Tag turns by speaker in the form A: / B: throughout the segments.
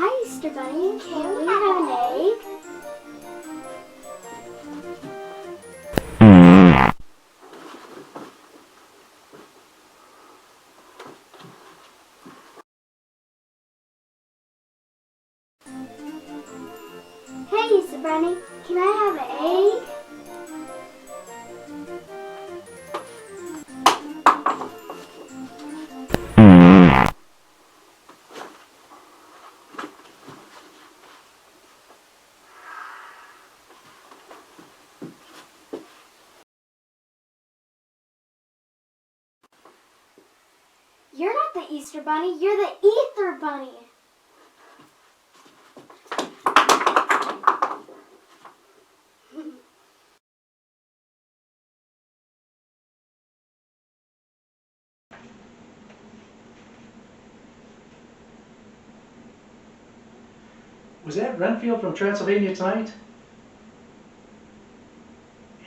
A: Hi, Easter Bunny. Can we have an egg? Hey, Easter Bunny. Can I have an egg? You're not the Easter Bunny, you're the Ether Bunny.
B: Was that Renfield from Transylvania Tonight?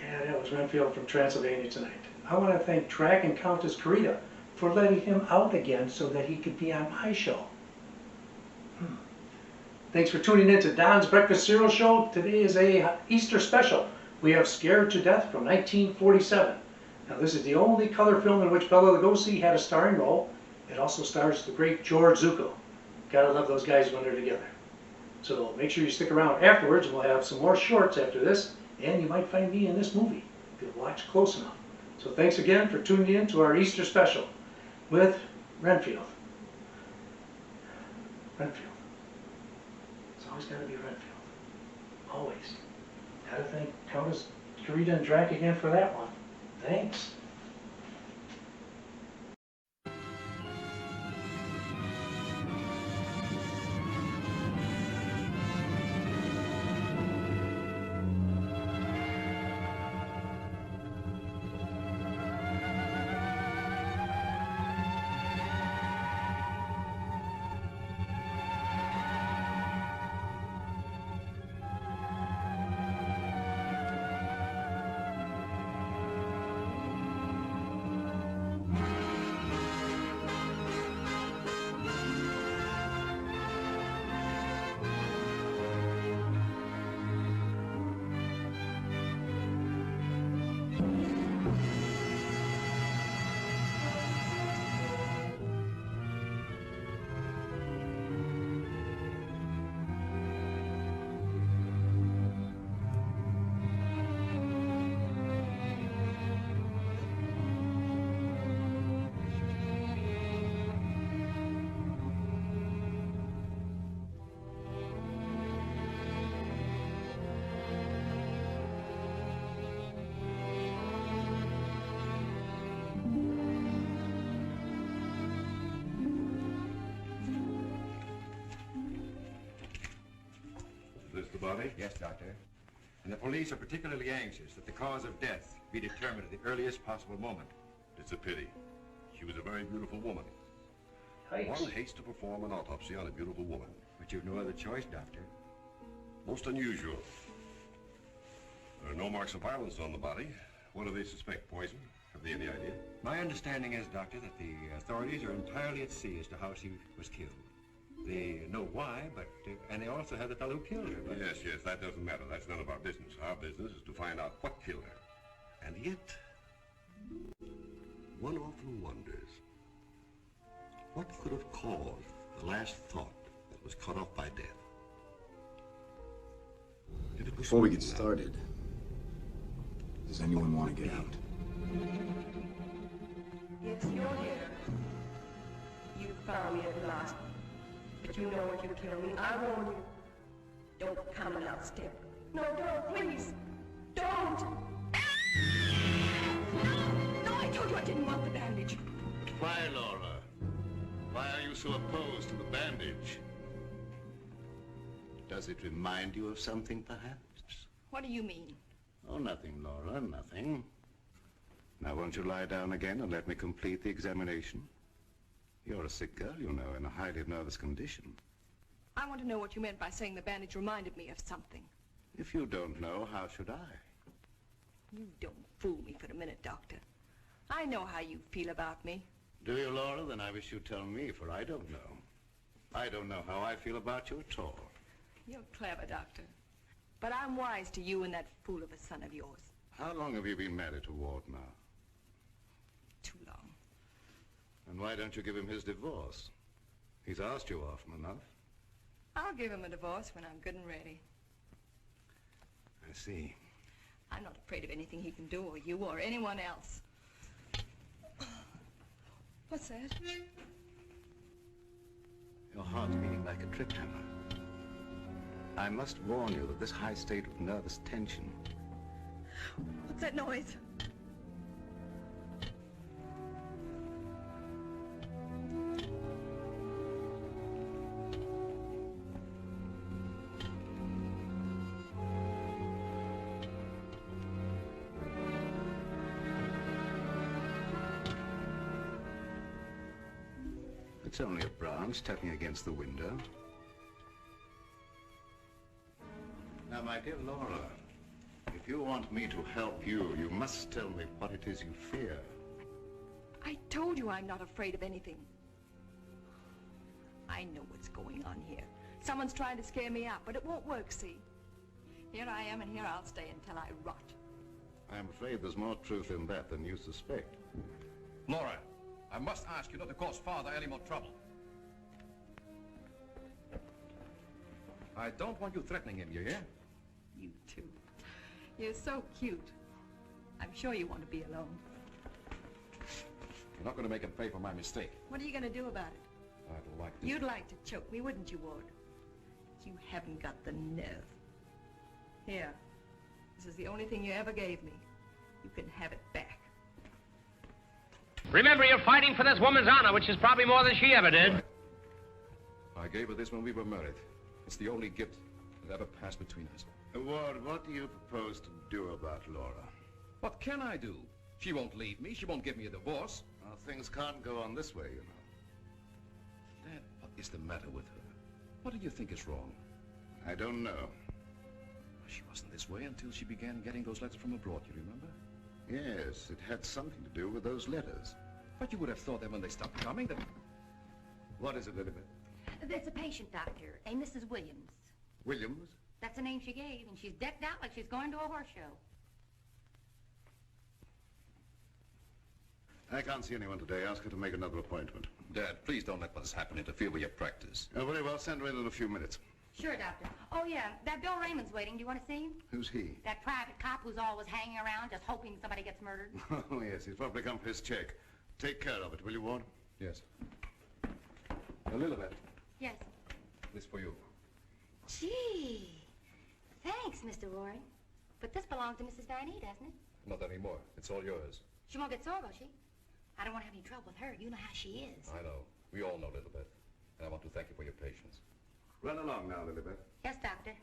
B: Yeah, that was Renfield from Transylvania Tonight. I want to thank Drac and Countess Karita for letting him out again so that he could be on my show. Thanks for tuning in to Don's Breakfast Cereal Show. Today is a Easter special. We have Scared to Death from 1947. Now this is the only color film in which Bela Lugosi had a starring role. It also stars the great George Zucco. Gotta love those guys when they're together. So make sure you stick around afterwards. We'll have some more shorts after this, and you might find me in this movie if you watch close enough. So thanks again for tuning in to our Easter special with Renfield. Renfield. It's always got to be Renfield. Always. Gotta thank Countess Karita and Drac again for that one. Thanks.
C: Is this the body?
D: Yes, Doctor. And the police are particularly anxious that the cause of death be determined at the earliest possible moment.
C: It's a pity. She was a very beautiful woman.
B: Yikes.
C: One hates to perform an autopsy on a beautiful woman.
D: But you've no other choice, Doctor.
C: Most unusual. There are no marks of violence on the body. What do they suspect? Poison? Have they any idea?
D: My understanding is, Doctor, that the authorities are entirely at sea as to how she was killed. They know why, but, and they also have the fellow who killed her. But...
C: Yes, that doesn't matter. That's none of our business. Our business is to find out what killed her. And yet, one often wonders, what could have caused the last thought that was cut off by death?
E: Before we get started, does anyone want to get out?
F: Yes, you're here. You found me at last. But you know what you kill me. I warn you. Don't come another step. No, don't, please. Don't. No, I told you I didn't want the bandage.
C: Why, Laura?
G: Why are you so opposed to the bandage? Does it remind you of something, perhaps?
F: What do you mean?
G: Oh, nothing, Laura, nothing. Now, won't you lie down again and let me complete the examination? You're a sick girl, you know, in a highly nervous condition.
F: I want to know what you meant by saying the bandage reminded me of something.
G: If you don't know, how should I?
F: You don't fool me for a minute, Doctor. I know how you feel about me.
G: Do you, Laura? Then I wish you'd tell me, for I don't know. I don't know how I feel about you at all.
F: You're clever, Doctor. But I'm wise to you and that fool of a son of yours.
G: How long have you been married to Ward now?
F: Too long.
G: And why don't you give him his divorce? He's asked you often enough.
F: I'll give him a divorce when I'm good and ready.
G: I see.
F: I'm not afraid of anything he can do, or you, or anyone else. What's that?
G: Your heart's beating like a trip hammer. I must warn you that this high state of nervous tension...
F: What's that noise?
G: It's only a branch tapping against the window. Now, my dear Laura, if you want me to help you, you must tell me what it is you fear.
F: I told you I'm not afraid of anything. I know what's going on here. Someone's trying to scare me out, but it won't work, see? Here I am, and here I'll stay until I rot.
G: I'm afraid there's more truth in that than you suspect.
H: Laura, I must ask you not to cause Father any more trouble. I don't want you threatening him, you hear?
F: You too. You're so cute. I'm sure you want to be alone.
H: You're not going to make him pay for my mistake.
F: What are you going to do about it?
H: I'd like to...
F: You'd like to choke me, wouldn't you, Ward? You haven't got the nerve. Here. This is the only thing you ever gave me. You can have it back.
I: Remember, you're fighting for this woman's honor, which is probably more than she ever did.
H: Right. I gave her this when we were married. It's the only gift that ever passed between us.
G: Ward, what do you propose to do about Laura?
H: What can I do? She won't leave me. She won't give me a divorce.
G: Well, things can't go on this way, you know.
H: Dad, what is the matter with her? What do you think is wrong?
G: I don't know.
H: She wasn't this way until she began getting those letters from abroad, you remember?
G: Yes, it had something to do with those letters.
H: But you would have thought that when they stopped coming, that...
G: What is it, Elizabeth?
J: There's a patient, Doctor, a Mrs. Williams.
G: Williams?
J: That's the name she gave, and she's decked out like she's going to a horse show.
G: I can't see anyone today. Ask her to make another appointment.
H: Dad, please don't let what has happened interfere with your practice.
G: Very well. Send her in a few minutes.
J: Sure, Doctor. Oh, yeah, that Bill Raymond's waiting. Do you want to see him?
G: Who's he?
J: That private cop who's always hanging around just hoping somebody gets murdered.
G: Oh, yes. He's probably come for his check. Take care of it, will you, Ward?
H: Yes. Elizabeth,
J: Yes.
H: this for you.
J: Gee. Thanks, Mr. Rory. But this belongs to Mrs. Van E, doesn't it?
H: Not anymore. It's all yours.
J: She won't get sore, will she? I don't want to have any trouble with her. You know how she is.
H: I know. We all know Lilibet. And I want to thank you for your patience.
G: Run along now, Lilibet.
J: Yes, Doctor.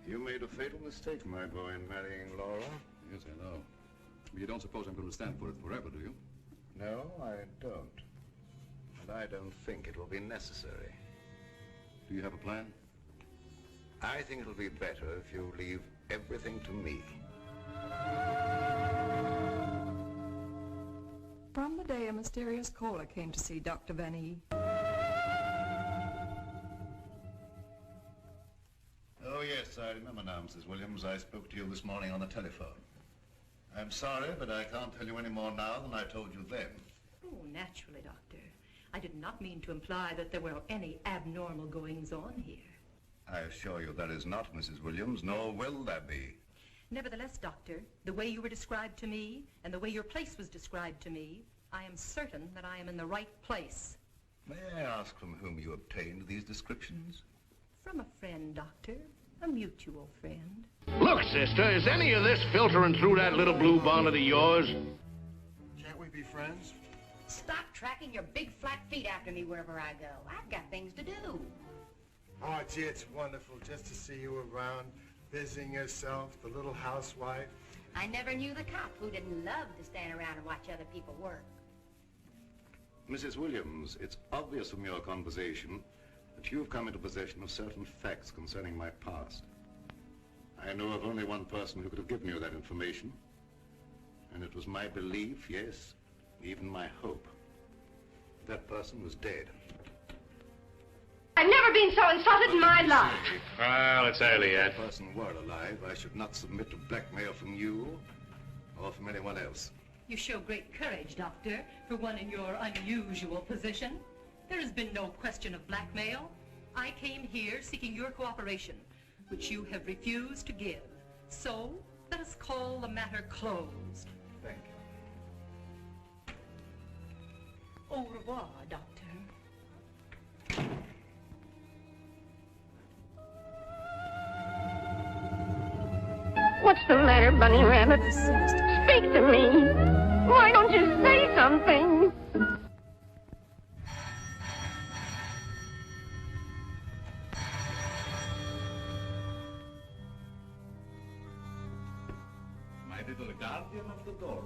G: You made a fatal mistake, my boy, in marrying Laura.
H: Yes, I know. But you don't suppose I'm going to stand for it forever, do you?
G: No, I don't. And I don't think it will be necessary.
H: Do you have a plan?
G: I think it'll be better if you leave everything to me.
F: From the day a mysterious caller came to see Dr. Van E.
G: Oh, yes, I remember now, Mrs. Williams. I spoke to you this morning on the telephone. I'm sorry, but I can't tell you any more now than I told you then.
K: Oh, naturally, Doctor. I did not mean to imply that there were any abnormal goings-on here.
G: I assure you that is not, Mrs. Williams, nor will there be.
K: Nevertheless, Doctor, the way you were described to me and the way your place was described to me, I am certain that I am in the right place.
G: May I ask from whom you obtained these descriptions?
K: From a friend, Doctor. A mutual friend.
I: Look, sister, is any of this filtering through that little blue bonnet of yours?
L: friends?
J: Stop tracking your big flat feet after me wherever I go. I've got things to do.
L: Oh, gee, it's wonderful just to see you around, busying yourself, the little housewife.
J: I never knew the cop who didn't love to stand around and watch other people work.
G: Mrs. Williams, it's obvious from your conversation that you've come into possession of certain facts concerning my past. I know of only one person who could have given you that information, and it was my belief, yes, even my hope. That person was dead.
F: I've never been so insulted in my life.
I: Well, it's early yet.
G: If that person were alive, I should not submit to blackmail from you or from anyone else.
K: You show great courage, Doctor, for one in your unusual position. There has been no question of blackmail. I came here seeking your cooperation, which you have refused to give. So, let us call the matter closed.
G: Thank you.
K: Au revoir, Doctor.
F: What's the matter, Bunny Rabbit? Speak to me. Why don't you say something?
M: My little guardian of the doorbell.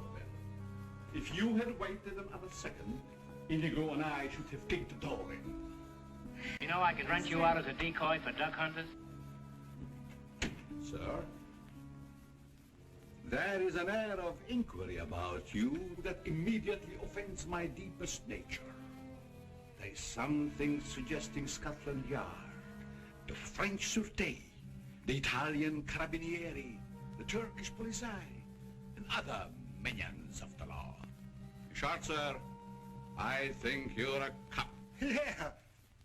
M: If you had waited another second, Inigo and I should have kicked the door in.
I: You know I could rent you out as a decoy for duck hunters?
M: Sir? There is an air of inquiry about you that immediately offends my deepest nature. There's something suggesting Scotland Yard, the French Sûreté, the Italian Carabinieri, the Turkish Police, and other minions of the law. In short, sir, I think you're a cop.
L: Yeah,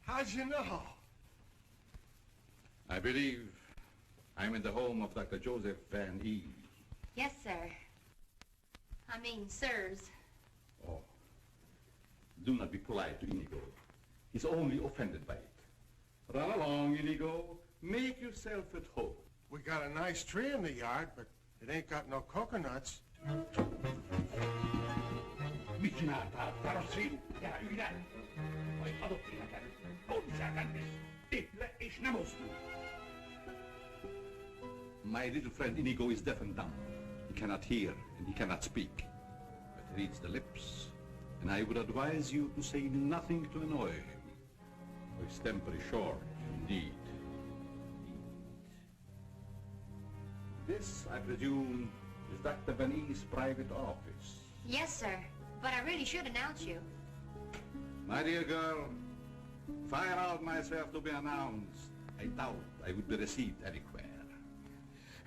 L: how'd you know?
M: I believe I'm in the home of Dr. Joseph Van E.
J: Yes, sir. I mean, sirs.
M: Oh, do not be polite to Inigo. He's only offended by it. Run along, Inigo. Make yourself at home.
L: We got a nice tree in the yard, but it ain't got no coconuts.
M: My little friend Inigo is deaf and dumb. He cannot hear and he cannot speak, but he reads the lips, and I would advise you to say nothing to annoy him. His temper is short, indeed. This, I presume, is Dr. Van E.'s private office.
J: Yes, sir. But I really should announce you.
M: My dear girl, if I allowed myself to be announced, I doubt I would be received anywhere.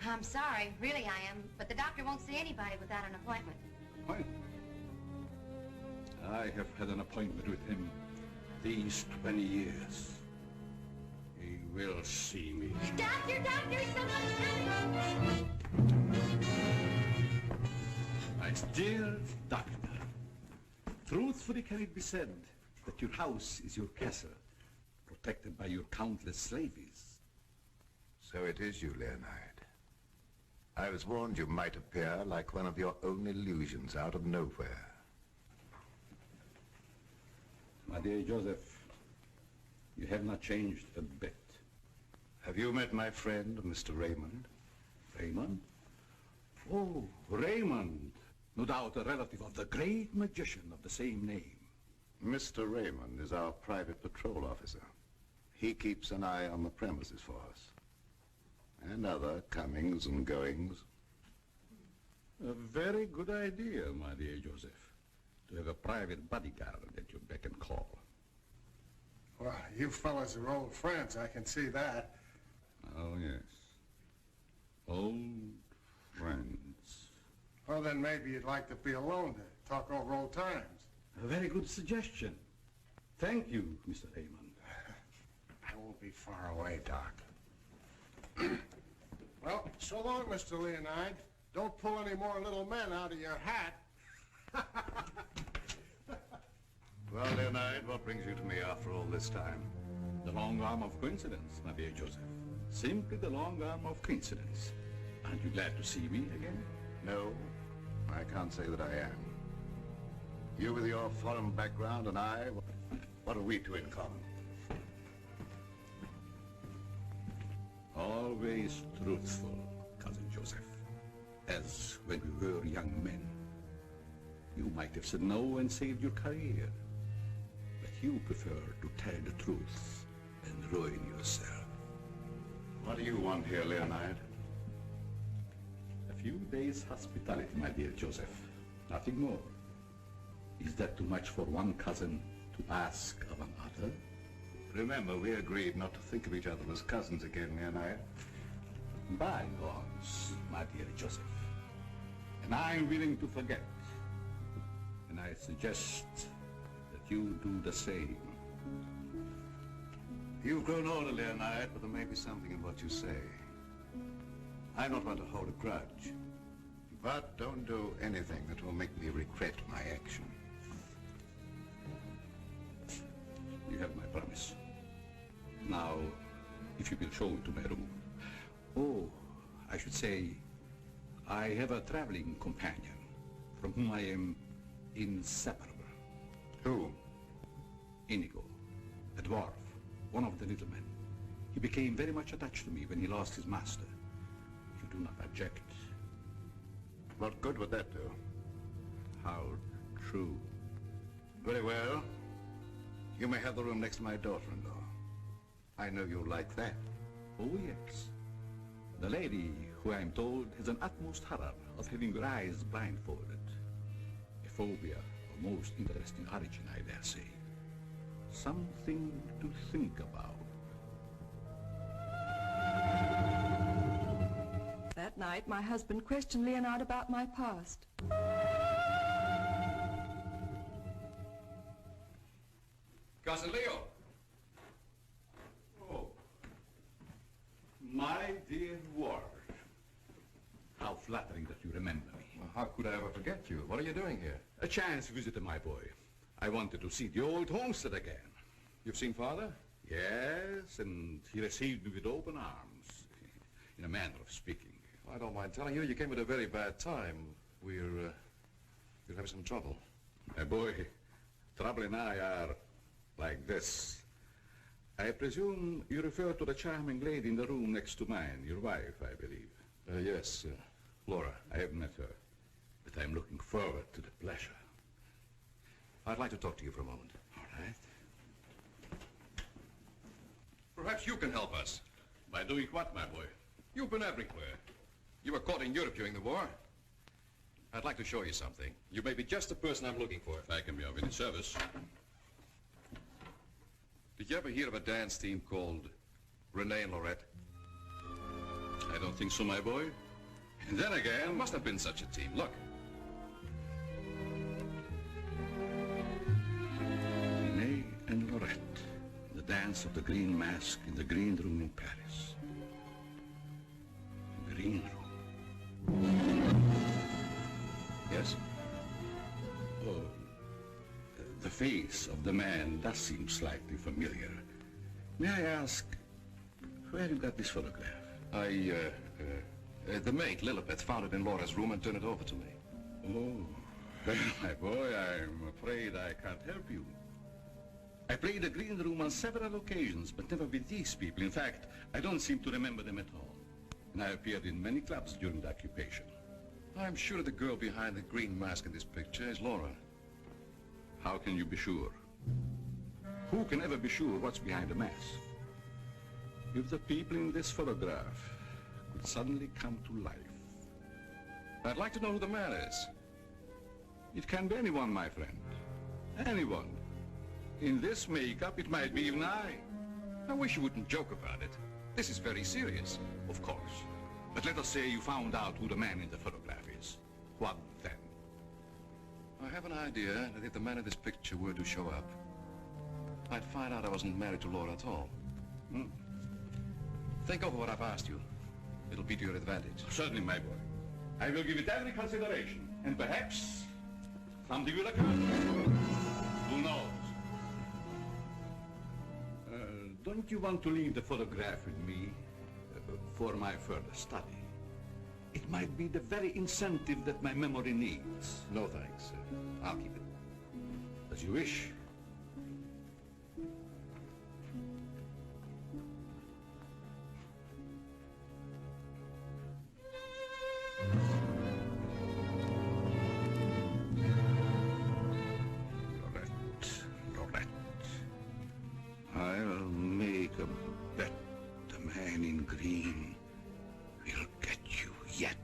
J: I'm sorry, really I am, but the doctor won't see anybody without an appointment.
M: Appointment? I have had an appointment with him these 20 years. He will see me.
J: Doctor, someone's coming!
M: My dear doctor, truthfully can it be said that your house is your castle, protected by your countless slaves?
E: So it is you, Leonard. I was warned you might appear like one of your own illusions out of nowhere.
M: My dear Joseph, you have not changed a bit.
E: Have you met my friend, Mr. Raymond?
M: Raymond? Oh, Raymond. No doubt a relative of the great magician of the same name.
E: Mr. Raymond is our private patrol officer. He keeps an eye on the premises for us. And other comings and goings.
M: A very good idea, my dear Joseph, to have a private bodyguard at your beck and call.
L: Well, you fellas are old friends, I can see that.
M: Oh, yes. Old friends.
L: Well, then maybe you'd like to be alone to talk over old times.
M: A very good suggestion. Thank you, Mr. Raymond.
L: I won't be far away, Doc. Well, so long, Mr. Leonide. Don't pull any more little men out of your hat.
E: Well, Leonard, what brings you to me after all this time?
M: The long arm of coincidence, my dear Joseph. Simply the long arm of coincidence. Aren't you glad to see me again?
E: No, I can't say that I am. You with your foreign background and I, what are we two in common?
M: Always truthful, Cousin Joseph. As when we were young men. You might have said no and saved your career. But you prefer to tell the truth and ruin yourself.
E: What do you want here, Leonard?
M: A few days' hospitality, my dear Joseph. Nothing more. Is that too much for one cousin to ask of another?
E: Remember, we agreed not to think of each other as cousins again, Leonard.
M: Bygones, my dear Joseph. And I'm willing to forget. And I suggest that you do the same.
E: You've grown older, Leonard, but there may be something in what you say. I'm not one to hold a grudge. But don't do anything that will make me regret my action.
M: You have my promise. Now, if you will show me to my room. Oh, I should say, I have a traveling companion from whom I am inseparable.
E: Who?
M: Inigo, a dwarf, one of the little men. He became very much attached to me when he lost his master. If you do not object.
E: What good would that do?
M: How true.
E: Very well. You may have the room next to my daughter-in-law. I know you'll like that.
M: Oh, yes. The lady, who I am told has an utmost horror of having her eyes blindfolded. A phobia of most interesting origin, I dare say. Something to think about.
F: That night, my husband questioned Leonard about my past.
H: Cousin Leo!
M: Oh, my dear Ward. How flattering that you remember me.
H: Well, how could I ever forget you? What are you doing here?
M: A chance visitor, my boy. I wanted to see the old homestead again.
H: You've seen Father?
M: Yes, and he received me with open arms, in a manner of speaking.
H: I don't mind telling you, you came at a very bad time. We're having some trouble.
M: My boy, Trouble and I are like this. I presume you refer to the charming lady in the room next to mine, your wife, I believe.
H: Yes, Laura.
M: I have met her, but I'm looking forward to the pleasure.
H: I'd like to talk to you for a moment.
M: All right.
H: Perhaps you can help us.
M: By doing what, my boy?
H: You've been everywhere. You were caught in Europe during the war. I'd like to show you something. You may be just the person I'm looking for.
M: If I can be of any service.
H: Did you ever hear of a dance team called Renee and Lorette?
M: I don't think so, my boy. And then again...
H: There must have been such a team. Look.
M: Renee and Lorette. The dance of the green mask in the green room in Paris. The green room.
H: Yes?
M: Oh, the face of the man does seem slightly familiar. May I ask, where you got this photograph?
H: The maid, Lilibet, found it in Laura's room and turned it over to me.
M: Oh, well, my boy, I'm afraid I can't help you. I played the green room on several occasions, but never with these people. In fact, I don't seem to remember them at all. And I appeared in many clubs during the occupation.
H: I'm sure the girl behind the green mask in this picture is Laura.
M: How can you be sure? Who can ever be sure what's behind the mask? If the people in this photograph could suddenly come to life.
H: I'd like to know who the man is.
M: It can be anyone, my friend. Anyone. In this makeup, it might be even I.
H: I wish you wouldn't joke about it. This is very serious.
M: Of course. But let us say you found out who the man in the photograph is. What then?
H: I have an idea that if the man in this picture were to show up, I'd find out I wasn't married to Laura at all. Think over what I've asked you. It'll be to your advantage.
M: Certainly, my boy. I will give it every consideration. And perhaps something will occur. Who knows? Don't you want to leave the photograph with me for my further study? It might be the very incentive that my memory needs.
H: No, thanks. I'll keep it. As you wish.
M: Lorette. I'll make a bet the man in green will get you yet.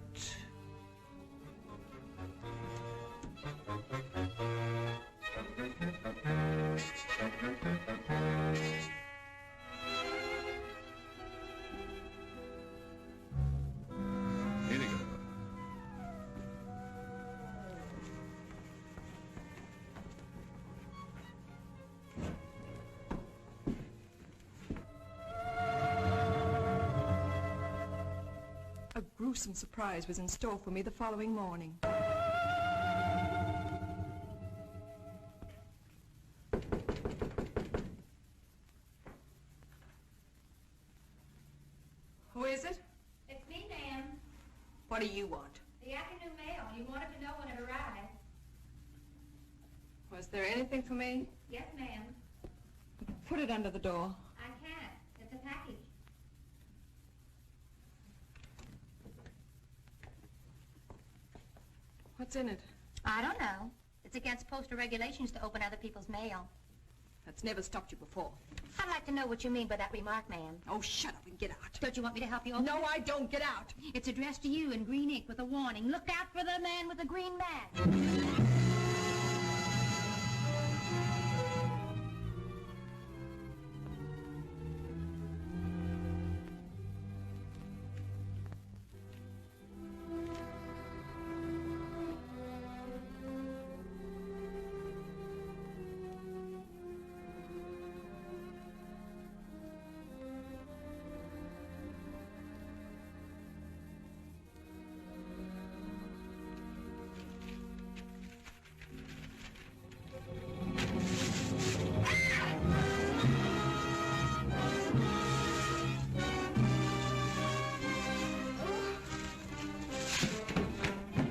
H: Inigo.
F: A gruesome surprise was in store for me the following morning. Who is it?
J: It's me, ma'am.
F: What do you want?
J: The afternoon mail. You wanted to know when it arrived.
F: Was there anything for me?
J: Yes, ma'am.
F: Put it under the door.
J: I can't. It's a package.
F: What's in it?
J: I don't know. It's against postal regulations to open other people's mail.
F: That's never stopped you before.
J: I'd like to know what you mean by that remark, ma'am.
F: Oh, shut up and get out.
J: Don't you want me to help you open
F: No,
J: it?
F: I don't. Get out.
J: It's addressed to you in green ink with a warning. Look out for the man with the green mask.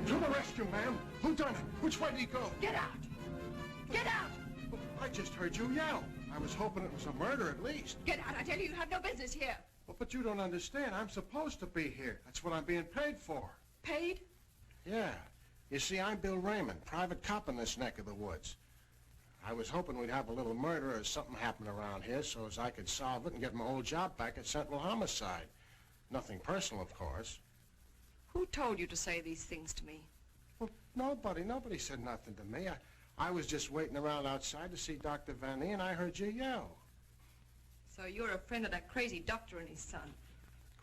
L: To the rescue, ma'am. Who done it? Which way did he go?
F: Get out. Get out.
L: I just heard you yell. I was hoping it was a murder at least.
F: Get out. I tell you, you have no business here.
L: Well, but you don't understand. I'm supposed to be here. That's what I'm being paid for.
F: Paid?
L: Yeah. You see, I'm Bill Raymond, private cop in this neck of the woods. I was hoping we'd have a little murder or something happen around here so as I could solve it and get my old job back at Sentinel Homicide. Nothing personal, of course.
F: Who told you to say these things to me?
L: Well, nobody said nothing to me. I was just waiting around outside to see Dr. Van E, and I heard you yell.
F: So you're a friend of that crazy doctor and his son.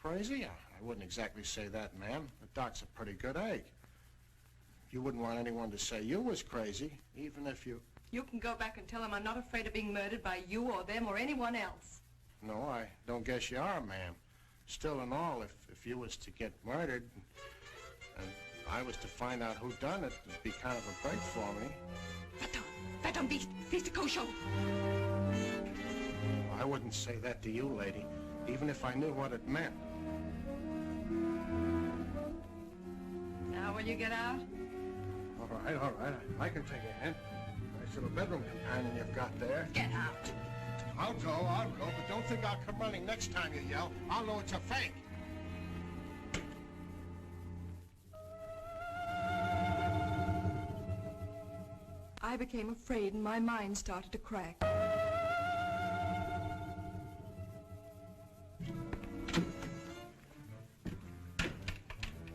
L: Crazy? I wouldn't exactly say that, ma'am. The doc's a pretty good egg. You wouldn't want anyone to say you was crazy, even if you...
F: You can go back and tell him I'm not afraid of being murdered by you or them or anyone else.
L: No, I don't guess you are, ma'am. Still and all, if you was to get murdered and I was to find out who done it, it'd be kind of a break for me.
F: Va-t'en, fils de cochon.
L: I wouldn't say that to you, lady, even if I knew what it meant.
F: Now will you get out?
L: All right. I can take a hint. Nice little bedroom companion you've got there.
F: Get out.
L: I'll go, but don't think I'll come running next time you yell. I'll know it's a fake.
F: I became afraid and my mind started to crack.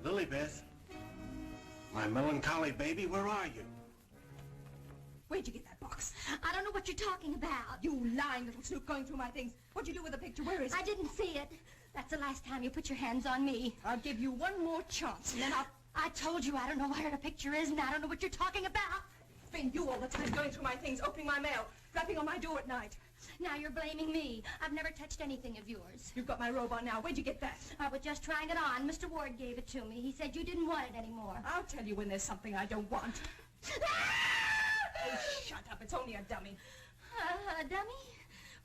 L: Lilybeth, my melancholy baby, where are you?
F: Where'd you get that box?
J: I don't know what you're talking about.
F: You lying little snoop going through my things. What'd you do with the picture? Where is it?
J: I didn't see it. That's the last time you put your hands on me.
F: I'll give you one more chance and then
J: I told you I don't know where the picture is and I don't know what you're talking about.
F: Been you all the time going through my things, opening my mail, rapping on my door at night.
J: Now you're blaming me. I've never touched anything of yours.
F: You've got my robe on now. Where'd you get that?
J: I was just trying it on. Mr. Ward gave it to me. He said you didn't want it anymore.
F: I'll tell you when there's something I don't want. Oh, shut up. It's only a dummy.
J: A dummy?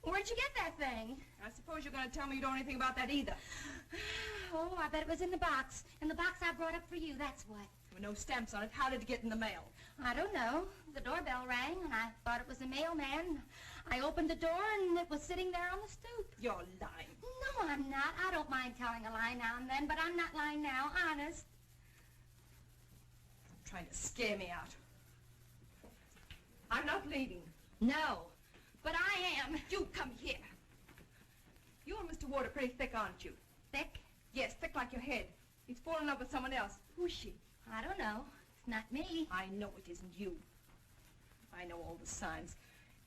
J: Where'd you get that thing?
F: I suppose you're going to tell me you don't know anything about that either.
J: Oh, I bet it was in the box. In the box I brought up for you, that's what.
F: There were no stamps on it. How did it get in the mail?
J: I don't know. The doorbell rang, and I thought it was the mailman. I opened the door, and it was sitting there on the stoop.
F: You're lying.
J: No, I'm not. I don't mind telling a lie now and then, but I'm not lying now, honest.
F: You're trying to scare me out. I'm not leaving.
J: No, but I am.
F: You come here. You and Mr. Ward are pretty thick, aren't you?
J: Thick?
F: Yes, thick like your head. He's fallen in love with someone else. Who's she?
J: I don't know. It's not me.
F: I know it isn't you. I know all the signs.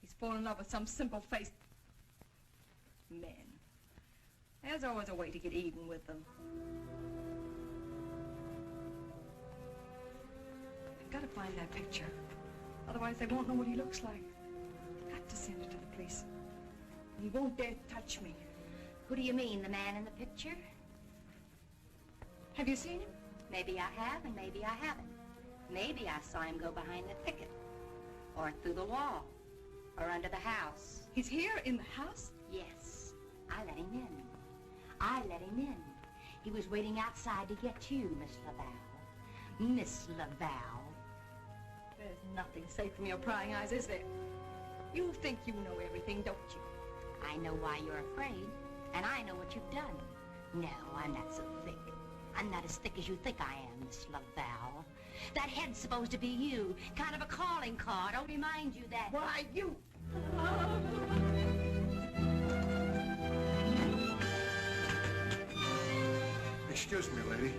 F: He's fallen in love with some simple-faced man. There's always a way to get even with them. I've got to find that picture. Otherwise they won't know what he looks like. I've got to send it to the police. He won't dare touch me.
J: Who do you mean, the man in the picture?
F: Have you seen him?
J: Maybe I have, and maybe I haven't. Maybe I saw him go behind the thicket, or through the wall, or under the house.
F: He's here in the house?
J: Yes. I let him in. I let him in. He was waiting outside to get you, Miss Laval. Miss Laval.
F: There's nothing safe from your prying eyes, is there? You think you know everything, don't you?
J: I know why you're afraid, and I know what you've done. No, I'm not so thick. I'm not as thick as you think I am, Miss Laval. That head's supposed to be you, kind of a calling card. I'll remind you that...
F: Why, you...
L: Excuse me, lady.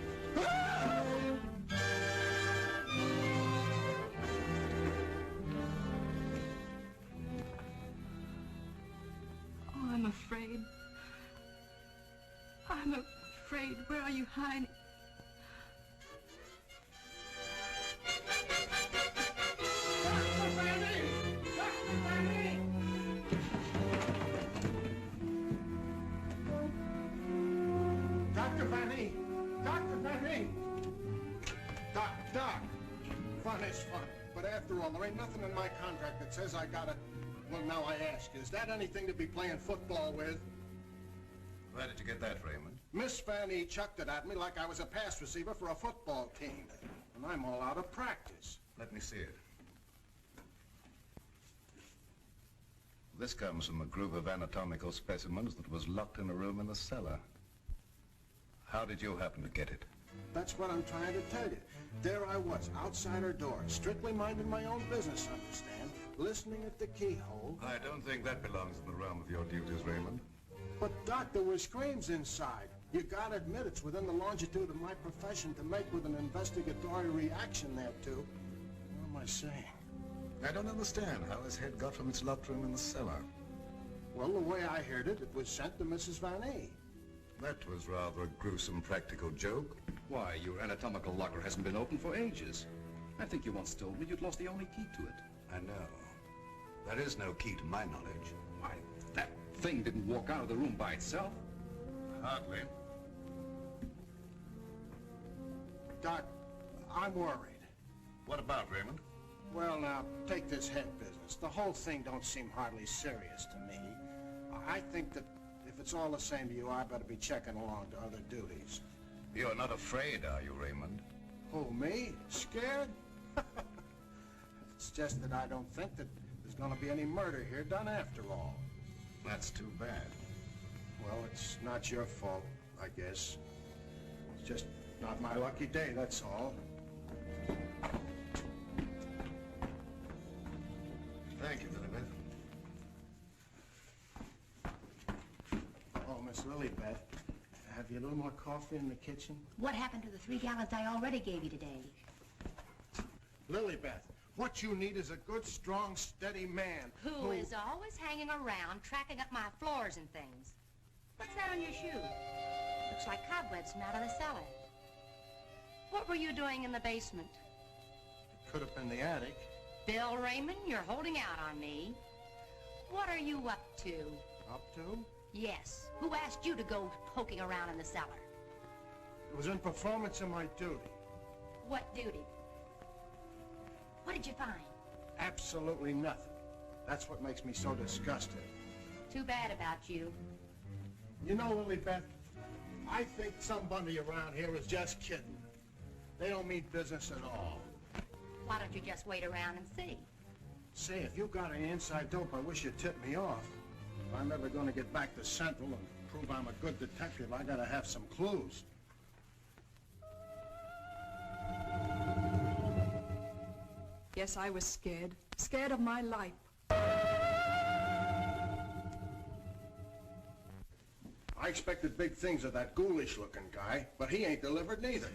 F: Oh, I'm afraid. I'm afraid. Where are you hiding?
L: Dr. Vanny! Dr. Vanny! Doc! Fun is fun. But after all, there ain't nothing in my contract that says I gotta... Well, now I ask you, is that anything to be playing football with?
E: Where did you get that, Raymond?
L: Miss Vanny chucked it at me like I was a pass receiver for a football team. And I'm all out of practice.
E: Let me see it. This comes from a group of anatomical specimens that was locked in a room in the cellar. How did you happen to get it?
L: That's what I'm trying to tell you. There I was, outside her door, strictly minding my own business, understand? Listening at the keyhole.
E: I don't think that belongs in the realm of your duties, Raymond.
L: But, Doc, there were screams inside. You gotta admit it's within the longitude of my profession to make with an investigatory reaction thereto. What am I saying?
E: I don't understand how his head got from its locked room in the cellar.
L: Well, the way I heard it, it was sent to Mrs. Vanny.
E: That was rather a gruesome practical joke.
H: Why, your anatomical locker hasn't been open for ages. I think you once told me you'd lost the only key to it.
E: I know. There is no key to my knowledge.
H: Why, that thing didn't walk out of the room by itself.
E: Hardly.
L: Doc, I'm worried.
E: What about, Raymond?
L: Well, now, take this head business. The whole thing don't seem hardly serious to me. I think that if it's all the same to you, I better be checking along to other duties.
E: You're not afraid, are you, Raymond?
L: Who, me? Scared? It's just that I don't think that there's going to be any murder here done after all.
E: That's too bad.
L: Well, it's not your fault, I guess. It's just not my lucky day, that's all.
E: Thank you, Lilibeth.
L: Oh, Miss Lilibeth, have you a little more coffee in the kitchen?
J: What happened to the 3 gallons I already gave you today?
L: Lilibeth, what you need is a good, strong, steady man.
J: Who is always hanging around, tracking up my floors and things. What's that on your shoe? Looks like cobwebs from out of the cellar. What were you doing in the basement?
L: It could have been the attic.
J: Bill Raymond, you're holding out on me. What are you up to?
L: Up to?
J: Yes. Who asked you to go poking around in the cellar?
L: It was in performance of my duty.
J: What duty? What did you find?
L: Absolutely nothing. That's what makes me so disgusted.
J: too bad about you.
L: You know, Lily Beth, I think somebody around here is just kidding. They don't mean business at all.
J: Why don't you just wait around and see?
L: Say, if you got any inside dope, I wish you'd tip me off. If I'm ever going to get back to Central and prove I'm a good detective, I gotta have some clues.
N: Yes, I was scared. Scared of my life.
L: I expected big things of that ghoulish-looking guy, but he ain't delivered neither.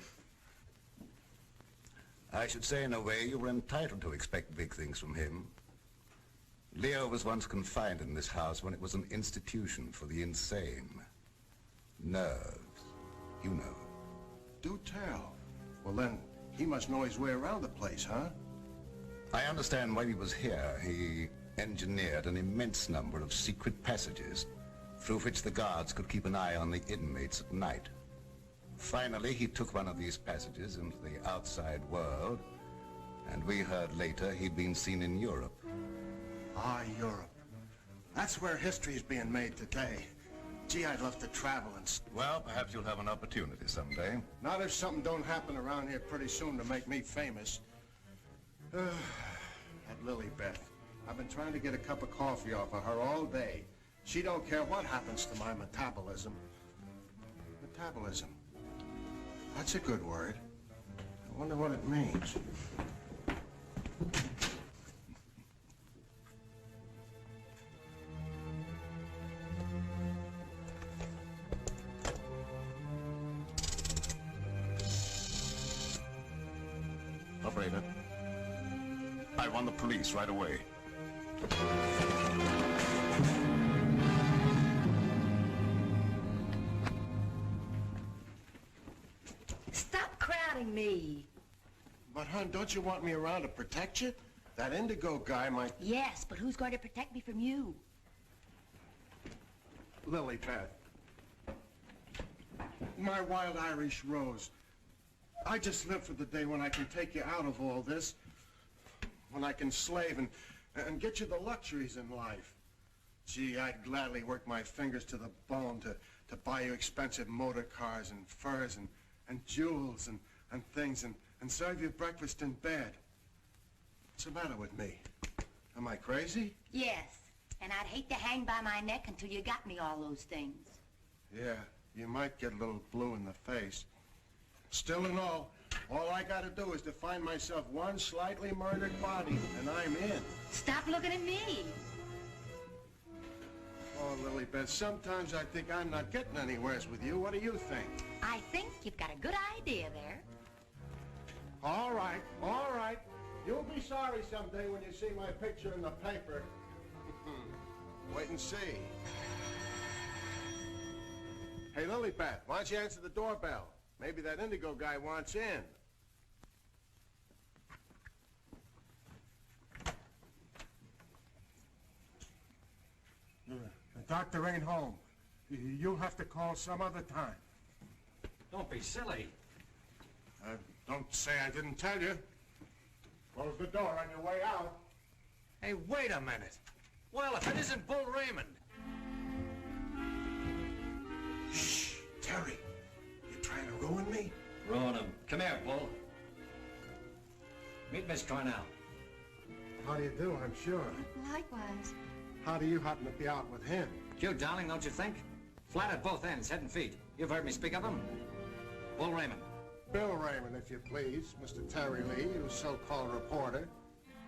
E: I should say, in a way, you were entitled to expect big things from him. Leo was once confined in this house when it was an institution for the insane. Nerves, you know.
L: Do tell. Well, then, he must know his way around the place, huh?
E: I understand while he was here, he engineered an immense number of secret passages through which the guards could keep an eye on the inmates at night. Finally, he took one of these passages into the outside world, and we heard later he'd been seen in Europe.
L: Ah, Europe. That's where history's being made today. Gee, I'd love to travel and...
E: Well, perhaps you'll have an opportunity someday.
L: Not if something don't happen around here pretty soon to make me famous. That Lily Beth. I've been trying to get a cup of coffee off of her all day. She don't care what happens to my metabolism. Metabolism. That's a good word. I wonder what it means.
E: Operator, I want the police right away.
J: Stop crowding me.
L: But, hon, don't you want me around to protect you? That Indigo guy might...
J: Yes, but who's going to protect me from you?
L: Lily Beth. My wild Irish rose. I just live for the day when I can take you out of all this. When I can slave and get you the luxuries in life. Gee, I'd gladly work my fingers to the bone to buy you expensive motor cars and furs and jewels and things and serve you breakfast in bed. What's the matter with me? Am I crazy?
J: Yes, and I'd hate to hang by my neck until you got me all those things.
L: Yeah, you might get a little blue in the face. Still and all I gotta do is to find myself one slightly murdered body, and I'm in.
J: Stop looking at me.
L: Oh, Lily Beth, sometimes I think I'm not getting anywheres with you. What do you think?
J: I think you've got a good idea there.
L: All right, all right. You'll be sorry someday when you see my picture in the paper. Wait and see. Hey, Lily Beth, why don't you answer the doorbell? Maybe that Indigo guy wants in. The doctor ain't home. You'll have to call some other time.
D: Don't be silly.
L: Don't say I didn't tell you. Close the door on your way out.
D: Hey, wait a minute. Well, if it isn't Bull Raymond.
L: Shh, Terry. You trying to ruin me?
D: Ruin him. Come here, Bull. Meet Miss Cornell.
L: How do you do, I'm sure.
A: Likewise.
L: How do you happen to be out with him?
D: Cute, darling, don't you think? Flat at both ends, head and feet. You've heard me speak of him. Bull Raymond.
L: Bill Raymond, if you please. Mr. Terry Lee, you so-called reporter.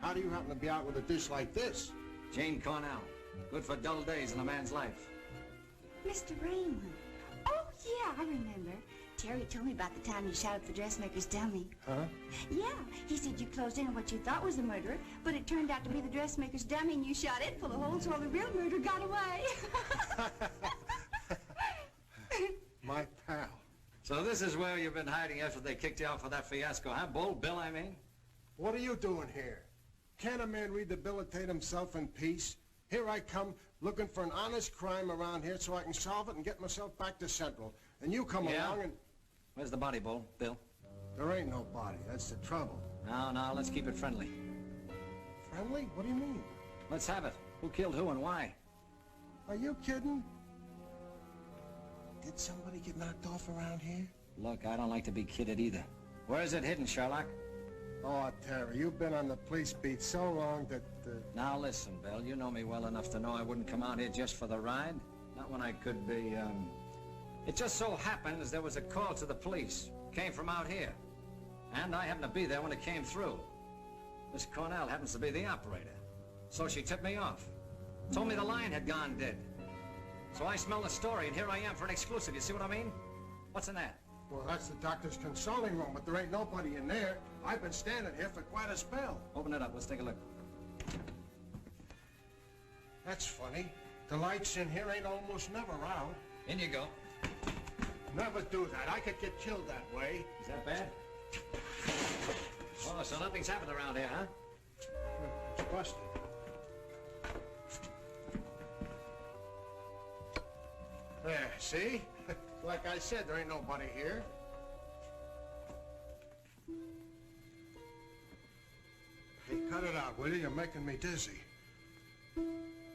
L: How do you happen to be out with a dish like this?
D: Jane Cornell. Good for dull days in a man's life.
O: Mr. Raymond. Oh, yeah, I remember. Terry told me about the time you shot up the dressmaker's dummy.
L: Huh?
O: Yeah, he said you closed in on what you thought was the murderer, but it turned out to be the dressmaker's dummy, and you shot it full of holes while the real murderer got away.
L: My pal.
D: So this is where you've been hiding after they kicked you out for that fiasco, huh, Bull? Bill, I mean?
L: What are you doing here? Can't a man rehabilitate himself in peace? Here I come, looking for an honest crime around here so I can solve it and get myself back to Central. And you come along and...
D: Where's the body, Bull? Bill?
L: There ain't no body. That's the trouble.
D: No, let's keep it friendly.
L: Friendly? What do you mean?
D: Let's have it. Who killed who and why?
L: Are you kidding? Did somebody get knocked off around here?
P: Look, I don't like to be kidded either. Where is it hidden, Sherlock?
L: Oh, Terry, you've been on the police beat so long that...
P: Now listen, Bill, you know me well enough to know I wouldn't come out here just for the ride. Not when I could be, It just so happens there was a call to the police. Came from out here. And I happened to be there when it came through. Miss Cornell happens to be the operator. So she tipped me off. Told me the line had gone dead. So I smelled the story, and here I am for an exclusive. You see what I mean? What's in that?
L: Well, that's the doctor's consulting room, but there ain't nobody in there. I've been standing here for quite a spell.
P: Open it up. Let's take a look.
L: That's funny. The lights in here ain't almost never out.
P: In you go.
L: Never do that. I could get killed that way.
P: Is that bad? Oh, so nothing's happened around here, huh?
L: It's busted. There, see? Like I said, there ain't nobody here. Hey, cut it out, will you? You're making me dizzy.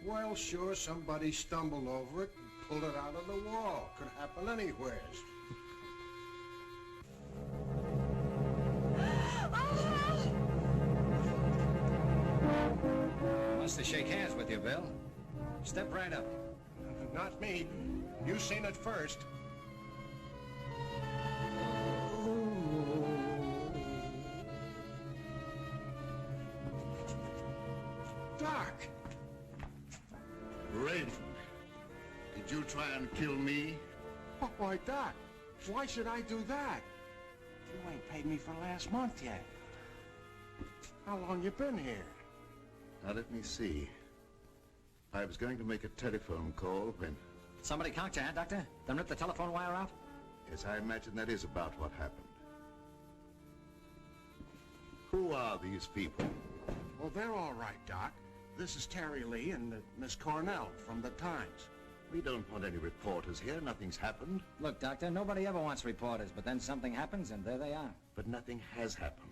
L: Well, sure, somebody stumbled over it and pulled it out of the wall. Could happen anywhere.
P: Wants to shake hands with you, Bill. Step right up.
L: Not me. You seen it first. Doc!
G: Raymond, did you try and kill me?
L: Oh, why, Doc, why should I do that? You ain't paid me for last month yet. How long you been here?
G: Now, let me see. I was going to make a telephone call when...
P: Somebody conked your hand, Doctor? Then ripped the telephone wire out?
G: Yes, I imagine that is about what happened. Who are these people?
L: Well, they're all right, Doc. This is Terry Lee and Miss Cornell from the Times.
G: We don't want any reporters here. Nothing's happened.
P: Look, Doctor, nobody ever wants reporters, but then something happens and there they are.
G: But nothing has happened.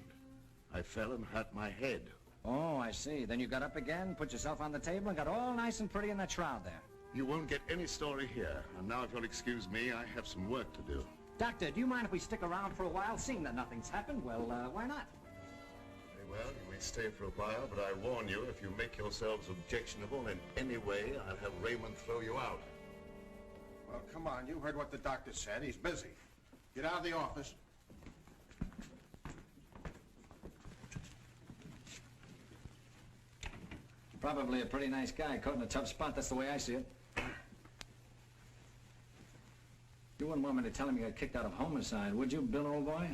G: I fell and hurt my head.
P: Oh, I see. Then you got up again, put yourself on the table, and got all nice and pretty in that shroud there.
G: You won't get any story here. And now, if you'll excuse me, I have some work to do.
P: Doctor, do you mind if we stick around for a while? Seeing that nothing's happened, well, why not?
G: Very well, you may stay for a while, but I warn you, if you make yourselves objectionable in any way, I'll have Raymond throw you out.
L: Well, come on, you heard what the doctor said. He's busy. Get out of the office.
P: Probably a pretty nice guy, caught in a tough spot. That's the way I see it. You wouldn't want me to tell him you got kicked out of homicide, would you, Bill, old boy?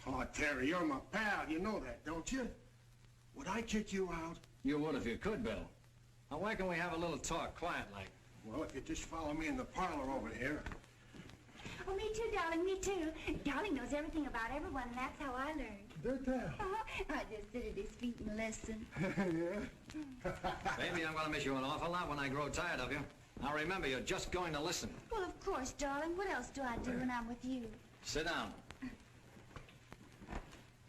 L: Oh, Terry, you're my pal. You know that, don't you? Would I kick you out?
P: You would if you could, Bill. Now, why can't we have a little talk, quiet like?
L: Well, if you just follow me in the parlor over here.
O: Oh, me too, darling, me too. Darling knows everything about everyone, and that's how I learned.
L: Did that?
O: I just sit at his feet and listen.
L: Yeah?
P: Baby, I'm gonna miss you an awful lot when I grow tired of you. Now remember, you're just going to listen.
O: Well, of course, darling. What else do I do when I'm with you?
P: Sit down.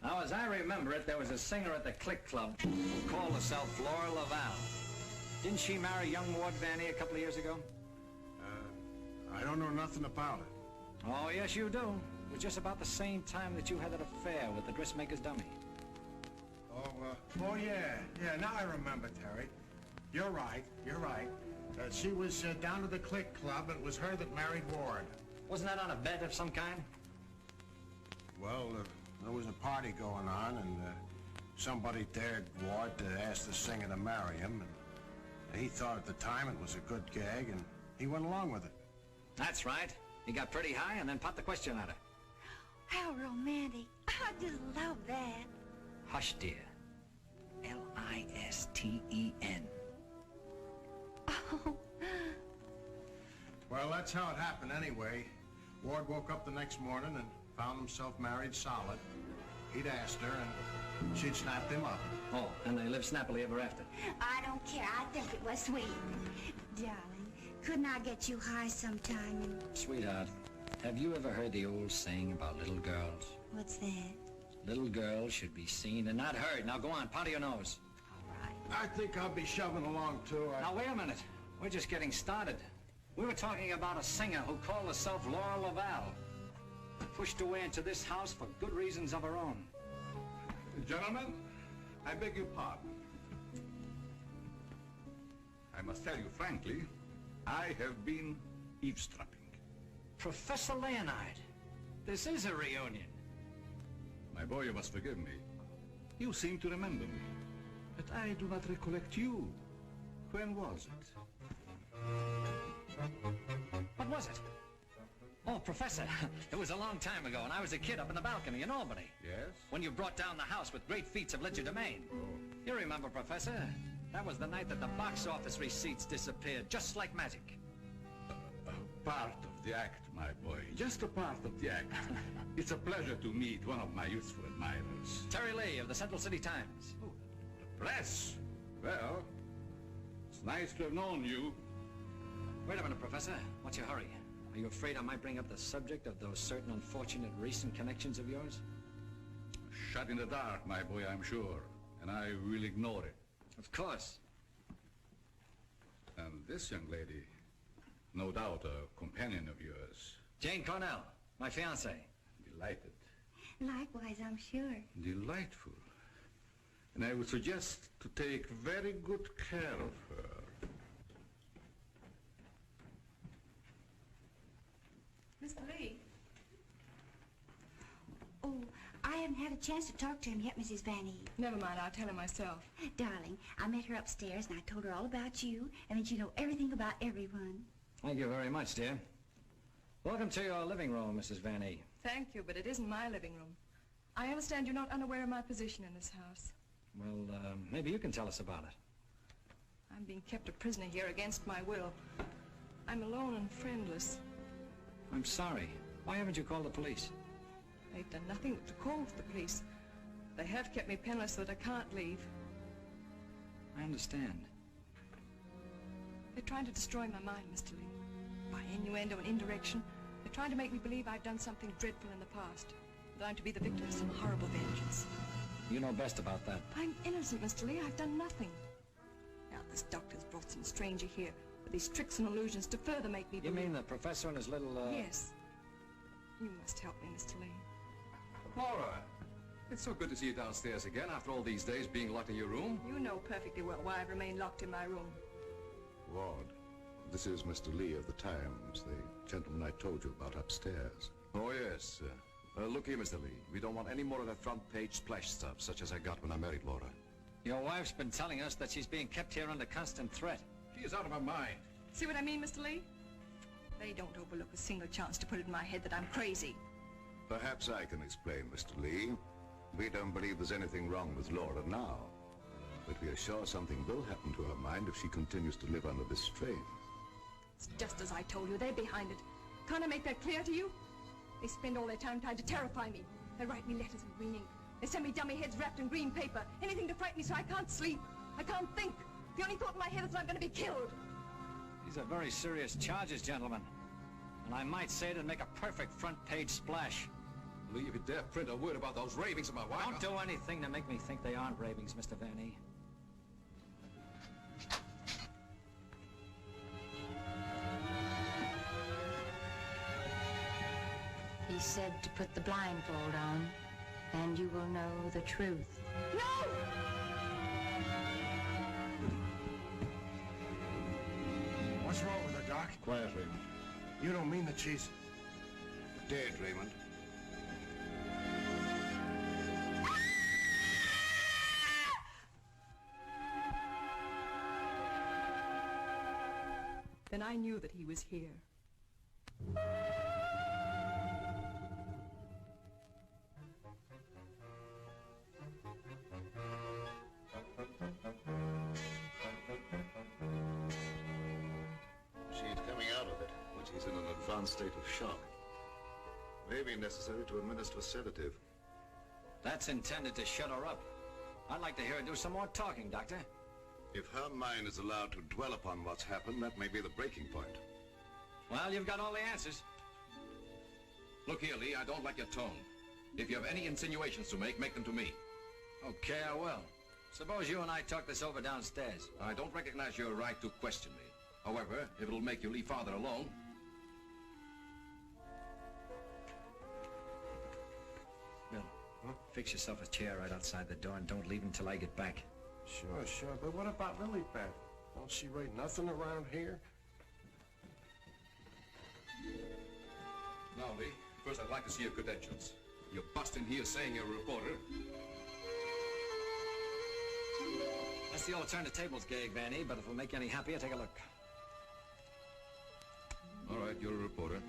P: Now, as I remember it, there was a singer at the Click Club who called herself Flora Laval. Didn't she marry young Ward Vanny a couple of years ago?
L: I don't know nothing about it.
P: Oh, yes, you do. It was just about the same time that you had that affair with the dressmaker's dummy.
L: Oh, yeah. Yeah, now I remember, Terry. You're right. She was down to the Click Club, and it was her that married Ward.
P: Wasn't that on a bet of some kind?
L: Well, there was a party going on, and somebody dared Ward to ask the singer to marry him, and he thought at the time it was a good gag, and he went along with it.
P: That's right. He got pretty high and then popped the question at her.
O: How romantic. I just love that.
P: Hush, dear. L-I-S-T-E-N.
O: Oh.
L: Well, that's how it happened anyway. Ward woke up the next morning and found himself married solid. He'd asked her, and she'd snapped him up.
P: Oh, and they lived snappily ever after.
O: I don't care. I think it was sweet. Darling, couldn't I get you high sometime?
P: Sweetheart, have you ever heard the old saying about little girls?
O: What's that?
P: Little girls should be seen and not heard. Now go on, powder your nose.
L: I think I'll be shoving along, too.
P: Now, wait a minute. We're just getting started. We were talking about a singer who called herself Laura Laval. Pushed away into this house for good reasons of her own.
M: Gentlemen, I beg your pardon. I must tell you frankly, I have been eavesdropping.
P: Professor Leonard, this is a reunion.
M: My boy, you must forgive me. You seem to remember me, but I do not recollect you. When was it?
P: What was it? Oh, Professor, it was a long time ago, and I was a kid up in the balcony in Albany.
M: Yes?
P: When you brought down the house with great feats of legerdemain.
M: Oh.
P: You remember, Professor? That was the night that the box office receipts disappeared, just like magic.
M: Part of the act, my boy. Just a part of the act. It's a pleasure to meet one of my youthful admirers.
P: Terry Lee of the Central City Times.
M: Oh, the press? Well, it's nice to have known you.
P: Wait a minute, Professor. What's your hurry? Are you afraid I might bring up the subject of those certain unfortunate recent connections of yours?
M: Shut in the dark, my boy, I'm sure. And I will ignore it.
P: Of course.
M: And this young lady, no doubt a companion of yours.
P: Jane Cornell, my fiancée.
M: Delighted.
O: Likewise, I'm sure.
M: Delightful. And I would suggest to take very good care of her.
N: Mr. Lee.
O: Oh, I haven't had a chance to talk to him yet, Mrs. Van Eve.
N: Never mind, I'll tell him myself.
O: Darling, I met her upstairs and I told her all about you and that you know everything about everyone.
P: Thank you very much, dear. Welcome to your living room, Mrs. Van E.
N: Thank you, but it isn't my living room. I understand you're not unaware of my position in this house.
P: Well, maybe you can tell us about it.
N: I'm being kept a prisoner here against my will. I'm alone and friendless.
P: I'm sorry. Why haven't you called the police?
N: They've done nothing but to call for the police. They have kept me penniless so that I can't leave.
P: I understand.
N: They're trying to destroy my mind, Mr. Lee. By innuendo and indirection, they're trying to make me believe I've done something dreadful in the past. That I'm to be the victim of some horrible vengeance.
P: You know best about that.
N: I'm innocent, Mr. Lee. I've done nothing. Now, this doctor's brought some stranger here with these tricks and illusions to further make me believe...
P: You mean the professor and his little,
N: Yes. You must help me, Mr. Lee.
H: Laura, it's so good to see you downstairs again after all these days being locked in your room.
N: You know perfectly well why I've remained locked in my room.
G: Ward, this is Mr. Lee of the Times, the gentleman I told you about upstairs.
H: Oh, yes. Look here, Mr. Lee. We don't want any more of that front-page splash stuff, such as I got when I married Laura.
P: Your wife's been telling us that she's being kept here under constant threat.
H: She is out of her mind.
N: See what I mean, Mr. Lee? They don't overlook a single chance to put it in my head that I'm crazy.
G: Perhaps I can explain, Mr. Lee. We don't believe there's anything wrong with Laura now. But we are sure something will happen to her mind if she continues to live under this strain.
N: It's just as I told you. They're behind it. Can't I make that clear to you? They spend all their time trying to terrify me. They write me letters in green ink. They send me dummy heads wrapped in green paper. Anything to frighten me so I can't sleep. I can't think. The only thought in my head is that I'm going to be killed.
P: These are very serious charges, gentlemen. And I might say it'd make a perfect front-page splash.
H: Lee, if you dare print a word about those ravings of my wife...
P: Don't do anything to make me think they aren't ravings, Mr. Van E.
J: He said to put the blindfold on, and you will know the truth.
N: No!
L: What's wrong with her, Doc?
G: Quiet, Raymond.
L: You don't mean that she's...
G: Dead, Raymond.
N: Then I knew that he was here.
G: She's coming out of it, but she's in an advanced state of shock. May be necessary to administer a sedative.
P: That's intended to shut her up. I'd like to hear her do some more talking, Doctor.
G: If her mind is allowed to dwell upon what's happened, that may be the breaking point.
P: Well, you've got all the answers.
H: Look here, Lee, I don't like your tone. If you have any insinuations to make them to me.
P: Okay, I will. Suppose you and I talk this over downstairs.
H: I don't recognize your right to question me. However, if it'll make you leave father alone.
P: Bill, fix yourself a chair right outside the door and don't leave until I get back.
L: Sure, but what about Lilybeth? Don't she rate nothing around here?
H: Now, Lee, first I'd like to see your credentials. You're busting here saying you're a reporter.
P: That's the old turn the tables gag, Vanny, but if it'll make you any happier, take a look.
H: All right, you're a reporter.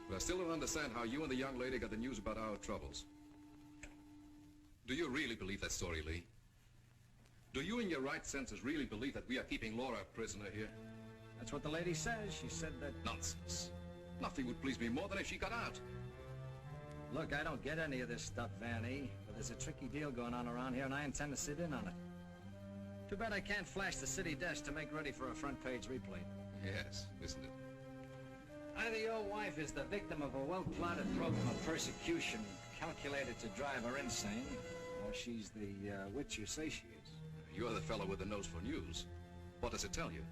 H: But I still don't understand how you and the young lady got the news about our troubles. Do you really believe that story, Lee? Do you in your right senses really believe that we are keeping Laura a prisoner here?
P: That's what the lady says. She said that...
H: Nonsense. Nothing would please me more than if she got out.
P: Look, I don't get any of this stuff, Vanny, but there's a tricky deal going on around here, and I intend to sit in on it. Too bad I can't flash the city desk to make ready for a front-page replay.
H: Yes, isn't it?
P: Either your wife is the victim of a well-plotted program of persecution calculated to drive her insane, or she's the witch you say she is.
H: You're the fellow with the nose for news. What does it tell you?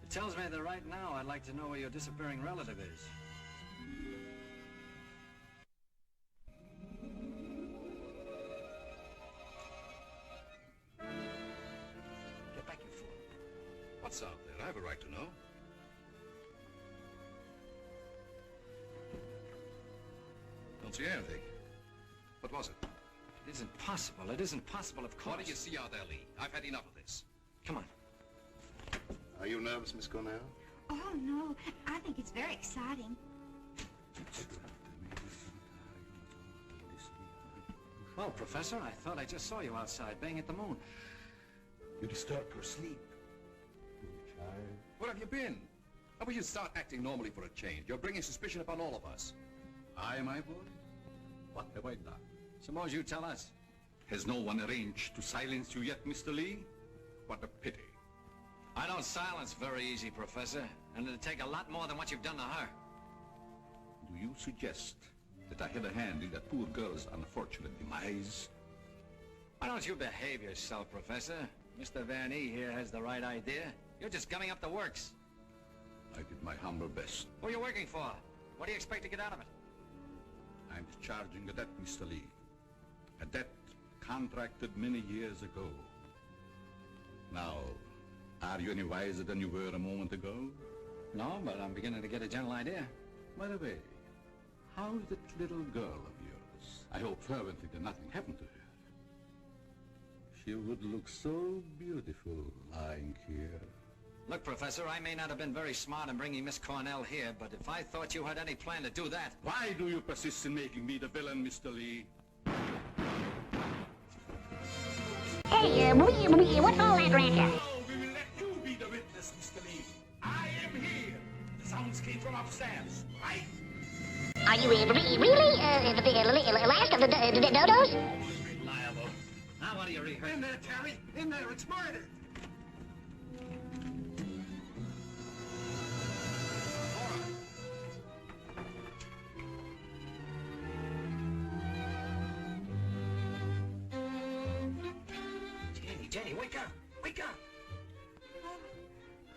P: It tells me that right now I'd like to know where your disappearing relative is. Get back, you fool.
H: What's out there? I have a right to know. Don't see anything. What was it?
P: It isn't possible. It isn't possible, of course.
H: What do you see out there, Lee? I've had enough of this.
P: Come on.
G: Are you nervous, Miss Cornell?
O: Oh, no. I think it's very exciting.
P: Well, Professor, I thought I just saw you outside, baying at the moon.
M: You disturbed her sleep.
H: Where have you been? How about you start acting normally for a change? You're bringing suspicion upon all of us.
M: I, my boy? What have I done?
P: Suppose you tell us.
M: Has no one arranged to silence you yet, Mr. Lee? What a pity.
P: I don't silence very easy, Professor, and it'd take a lot more than what you've done to her.
M: Do you suggest that I had a hand in that poor girl's unfortunate demise?
P: Why don't you behave yourself, Professor? Mr. Van E here has the right idea. You're just gumming up the works.
M: I did my humble best.
P: Who are you working for? What do you expect to get out of it?
M: I'm discharging a debt, Mr. Lee. A debt contracted many years ago. Now, are you any wiser than you were a moment ago?
P: No, but I'm beginning to get a general idea.
M: By the way, how's that little girl of yours? I hope fervently that nothing happened to her. She would look so beautiful lying here.
P: Look, Professor, I may not have been very smart in bringing Miss Cornell here, but if I thought you had any plan to do that...
M: Why do you persist in making me the villain, Mr. Lee?
Q: Hey, what's all that racket?
M: No, we will let you be the witness, Mr. Lee. I am here. The sounds came from upstairs, right?
Q: Are you really the last of the dodos?
P: Reliable. Now what do you rehearse?
L: In there, Terry. In there. It's murder.
P: Jenny, wake up! Wake up!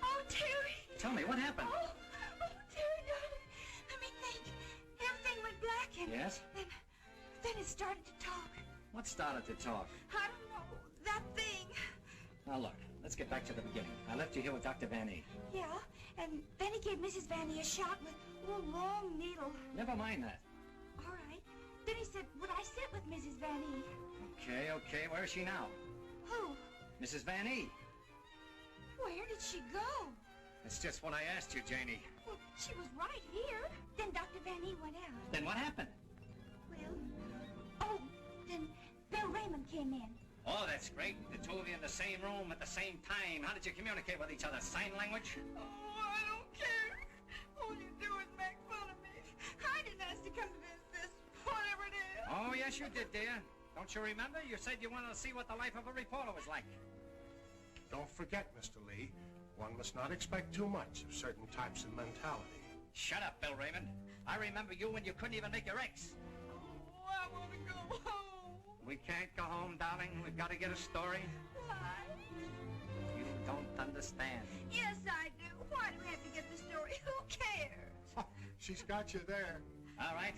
O: Oh, Terry.
P: Tell me, what happened?
O: Oh, Terry, darling. Let me think. Everything went black and...
P: Yes?
O: Then it started to talk.
P: What started to talk?
O: I don't know. That thing.
P: Now look, let's get back to the beginning. I left you here with Dr. Van E.
O: Yeah, and then he gave Mrs. Vanny a shot with a long needle.
P: Never mind that.
O: All right. Then he said, would I sit with Mrs. Vanny?
P: Okay. Where is she now?
O: Who?
P: Mrs. Van E.
O: Where did she go?
P: It's just what I asked you, Janie.
O: Well, she was right here. Then Dr. Vanny went out.
P: Then what happened?
O: Oh, then Bill Raymond came in.
P: Oh, that's great. The two of you in the same room at the same time. How did you communicate with each other? Sign language?
O: Oh, I don't care. All you do is make fun of me. I didn't ask to come to this, whatever it is.
P: Oh, yes, you did, dear. Don't you remember? You said you wanted to see what the life of a reporter was like.
L: Don't forget, Mr. Lee, one must not expect too much of certain types of mentality.
P: Shut up, Bill Raymond. I remember you when you couldn't even make your X.
O: Oh, I want to go home.
P: We can't go home, darling. We've got to get a story.
O: Why?
P: You don't understand.
O: Yes, I do.
N: care.
L: She's got you there.
P: All right.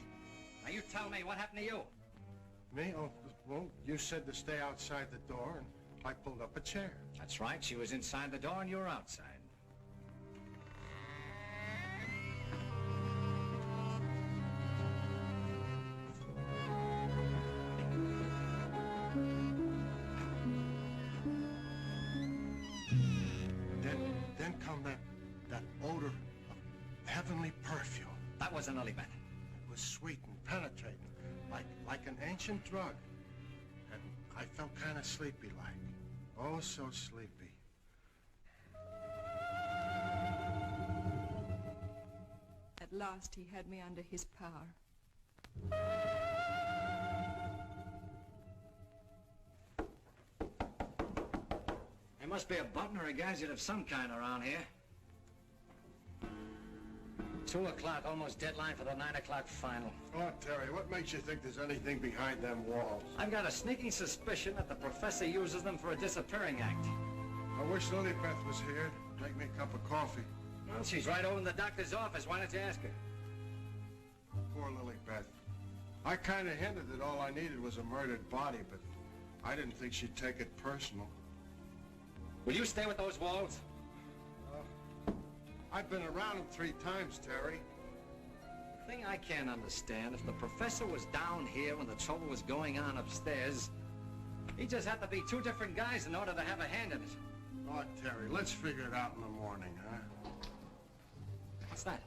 P: Now you tell me what happened to you.
L: Me? Oh, well, you said to stay outside the door, and I pulled up a chair.
P: That's right. She was inside the door and you were outside.
L: Then come that odor of heavenly perfume.
P: That wasn't Lilibet.
L: It was sweet and penetrating, like an ancient drug. And I felt kind of sleepy-like. Oh, so sleepy.
N: At last he had me under his power.
P: There must be a button or a gadget of some kind around here. 2 o'clock, almost deadline for the 9 o'clock final.
L: Oh, Terry, what makes you think there's anything behind them walls?
P: I've got a sneaking suspicion that the professor uses them for a disappearing act.
L: I wish Lilibet was here. Make me a cup of coffee.
P: Well, she's right over in the doctor's office. Why don't you ask her?
L: Poor Lilibet. I kind of hinted that all I needed was a murdered body, but I didn't think she'd take it personal.
P: Will you stay with those walls?
L: I've been around them 3 times, Terry.
P: Thing I can't understand, if the professor was down here when the trouble was going on upstairs, he just had to be 2 different guys in order to have a hand in it.
L: Oh, Terry, let's figure it out in the morning, huh?
P: What's that?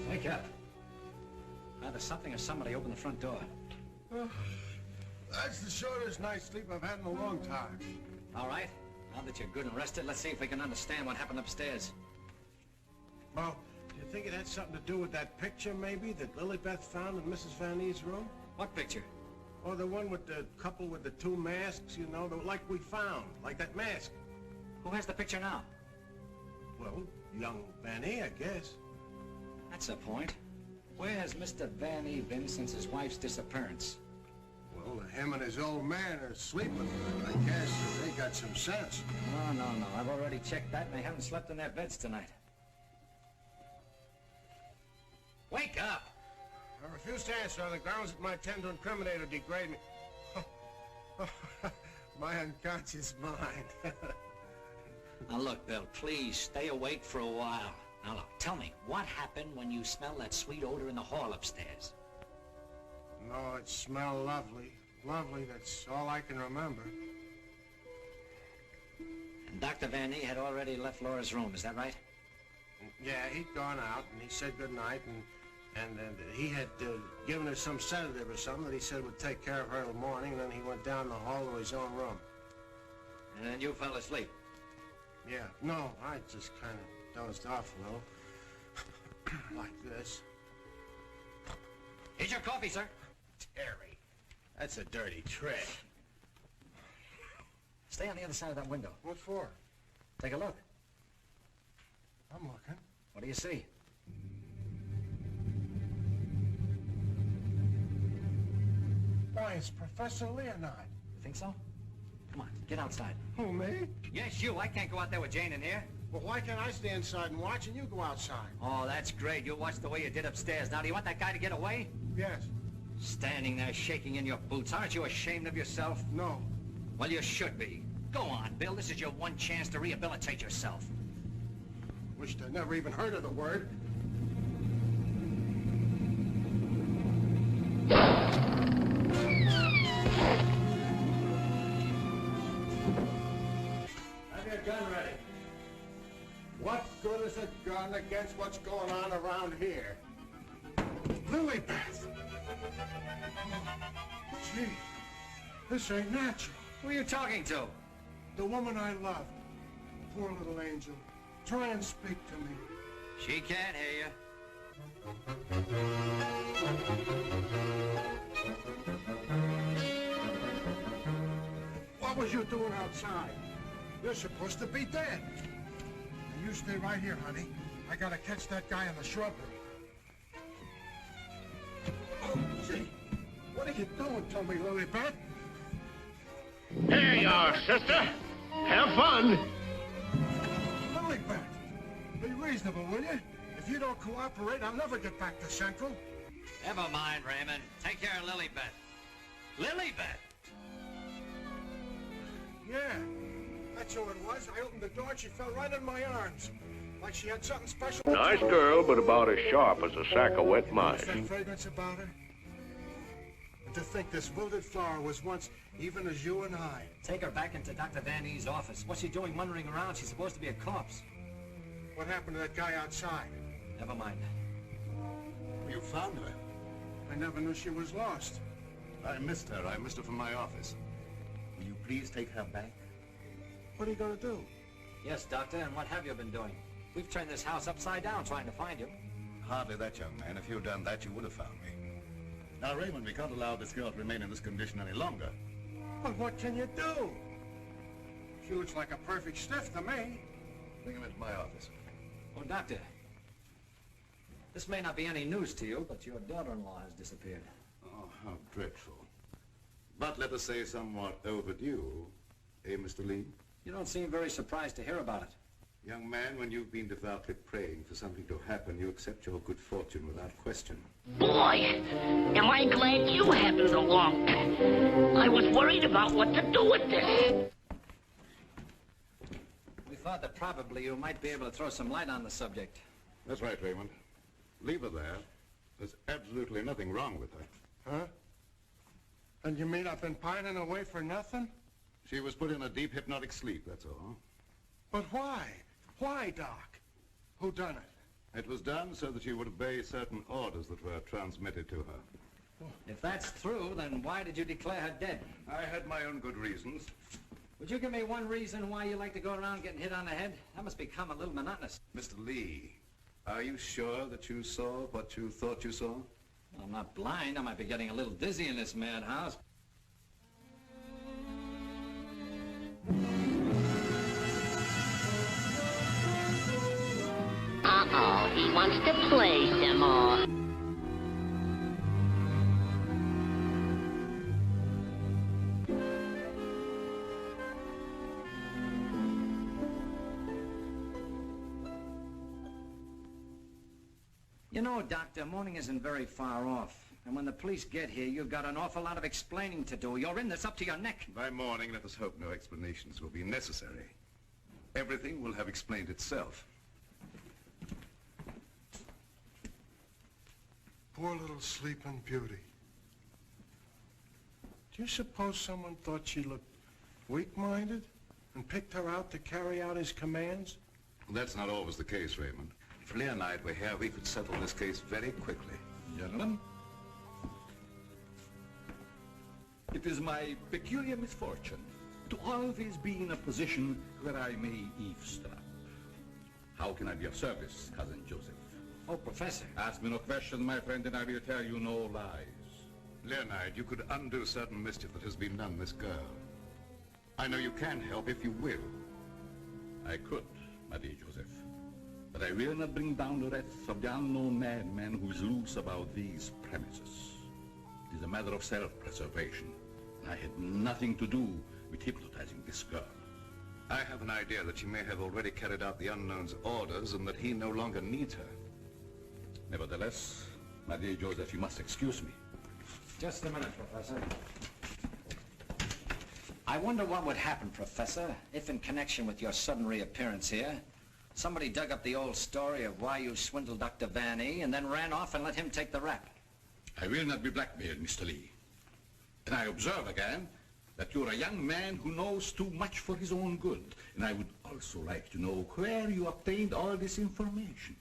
P: Wake up. Either something or somebody opened the front door.
L: That's the shortest night's sleep I've had in a long time.
P: All right. Now that you're good and rested, let's see if we can understand what happened upstairs.
L: Well, do you think it had something to do with that picture, maybe, that Lilibet found in Mrs. Van Ee's room?
P: What picture?
L: Oh, the one with the couple with the 2 masks, you know, like we found, like that mask.
P: Who has the picture now?
L: Well, young Van E, I guess.
P: That's the point. Where has Mr. Van E been since his wife's disappearance?
L: Well, him and his old man are sleeping. I guess they got some sense.
P: No. I've already checked that, and they haven't slept in their beds tonight. Wake up!
L: I refuse to answer on the grounds that my tend to incriminate or degrade me. My unconscious mind.
P: Now look, Bill, please stay awake for a while. Now look, tell me, what happened when you smelled that sweet odor in the hall upstairs?
L: No, it smelled lovely. Lovely, that's all I can remember.
P: And Dr. Van E had already left Laura's room, is that right?
L: Yeah, he'd gone out, and he said goodnight, and he had given her some sedative or something that he said would take care of her till morning, and then he went down the hall to his own room.
P: And then you fell asleep?
L: Yeah, no, I just kind of dozed off a little. Like this.
P: Here's your coffee, sir.
L: Terry, that's a dirty trick.
P: Stay on the other side of that window.
L: What for?
P: Take a look.
L: I'm looking.
P: What do you see?
L: Why, it's Professor Leonard.
P: You think so? Come on, get outside.
L: Who, me?
P: Yes, you. I can't go out there with Jane in here.
L: Well, why can't I stay inside and watch and you go outside?
P: Oh, that's great. You'll watch the way you did upstairs. Now, do you want that guy to get away?
L: Yes.
P: Standing there shaking in your boots. Aren't you ashamed of yourself?
L: No.
P: Well, you should be. Go on, Bill. This is your one chance to rehabilitate yourself.
L: Wished I'd never even heard of the word.
P: Have your gun ready.
L: What good is a gun against what's going on around here? Lilibet! Gee, this ain't natural.
P: Who are you talking to?
L: The woman I loved. Poor little angel. Try and speak to me.
P: She can't hear you.
L: What was you doing outside? You're supposed to be dead. Now you stay right here, honey. I gotta catch that guy in the shrubbery. Oh, gee. What are you doing to me, Lilybeth?
I: There you are, sister. Have fun.
L: Lilybeth, be reasonable, will you? If you don't cooperate, I'll never get back to Central.
P: Never mind, Raymond. Take care of Lilybeth. Lilybeth!
L: Yeah, that's who it was. I opened the door and she fell right in my arms. Like she had something special.
I: Nice girl, but about as sharp as a sack of wet mice.
L: What's that fragrance about her? And to think this wilted flower was once even as you and I.
P: Take her back into Dr. Van E's office. What's she doing wandering around? She's supposed to be a corpse.
L: What happened to that guy outside?
P: Never mind.
G: You found her.
L: I never knew she was lost.
G: I missed her. I missed her from my office. Will you please take her back?
L: What are you gonna do?
P: Yes, Doctor, and what have you been doing? We've turned this house upside down trying to find you.
G: Hardly that, young man. If you'd done that, you would have found me. Now, Raymond, we can't allow this girl to remain in this condition any longer.
L: But what can you do? She looks like a perfect stiff to me.
G: Bring him into my office.
P: Oh, Doctor. This may not be any news to you, but your daughter-in-law has disappeared.
G: Oh, how dreadful. But let us say somewhat overdue, eh, Mr. Lee?
P: You don't seem very surprised to hear about it.
G: Young man, when you've been devoutly praying for something to happen, you accept your good fortune without question.
Q: Boy, am I glad you happened along. I was worried about what to do with this.
P: We thought that probably you might be able to throw some light on the subject.
G: That's right, Raymond. Leave her there. There's absolutely nothing wrong with her.
L: Huh? And you mean I've been pining away for nothing?
G: She was put in a deep hypnotic sleep, that's all.
L: But why? Why, Doc? Who done it?
G: It was done so that she would obey certain orders that were transmitted to her.
P: If that's true, then why did you declare her dead?
G: I had my own good reasons.
P: Would you give me one reason why you like to go around getting hit on the head? That must become a little monotonous.
G: Mr. Lee, are you sure that you saw what you thought you saw?
P: Well, I'm not blind. I might be getting a little dizzy in this madhouse.
Q: Uh-oh, he wants to play some more.
P: You know, Doctor, morning isn't very far off. And when the police get here, you've got an awful lot of explaining to do. You're in this up to your neck.
C: By morning, let us hope no explanations will be necessary. Everything will have explained itself.
L: Poor little sleeping beauty. Do you suppose someone thought she looked weak-minded and picked her out to carry out his commands?
C: That's not always the case, Raymond. If Lee and I were here, we could settle this case very quickly.
M: Gentlemen, it is my peculiar misfortune to always be in a position where I may eavesdrop. How can I be of service, Cousin Joseph?
P: Oh, Professor.
M: Ask me no question, my friend, and I will tell you no lies.
C: Leonard, you could undo certain mischief that has been done this girl. I know you can help if you will.
M: I could, my dear Joseph. But I will not bring down the wrath of the unknown madman who is loose about these premises. It is a matter of self-preservation. I had nothing to do with hypnotizing this girl.
C: I have an idea that she may have already carried out the unknown's orders and that he no longer needs her.
M: Nevertheless, my dear Joseph, you must excuse me.
P: Just a minute, Professor. I wonder what would happen, Professor, if in connection with your sudden reappearance here, somebody dug up the old story of why you swindled Dr. Van E and then ran off and let him take the rap.
M: I will not be blackmailed, Mr. Lee. And I observe again that you're a young man who knows too much for his own good. And I would also like to know where you obtained all this information.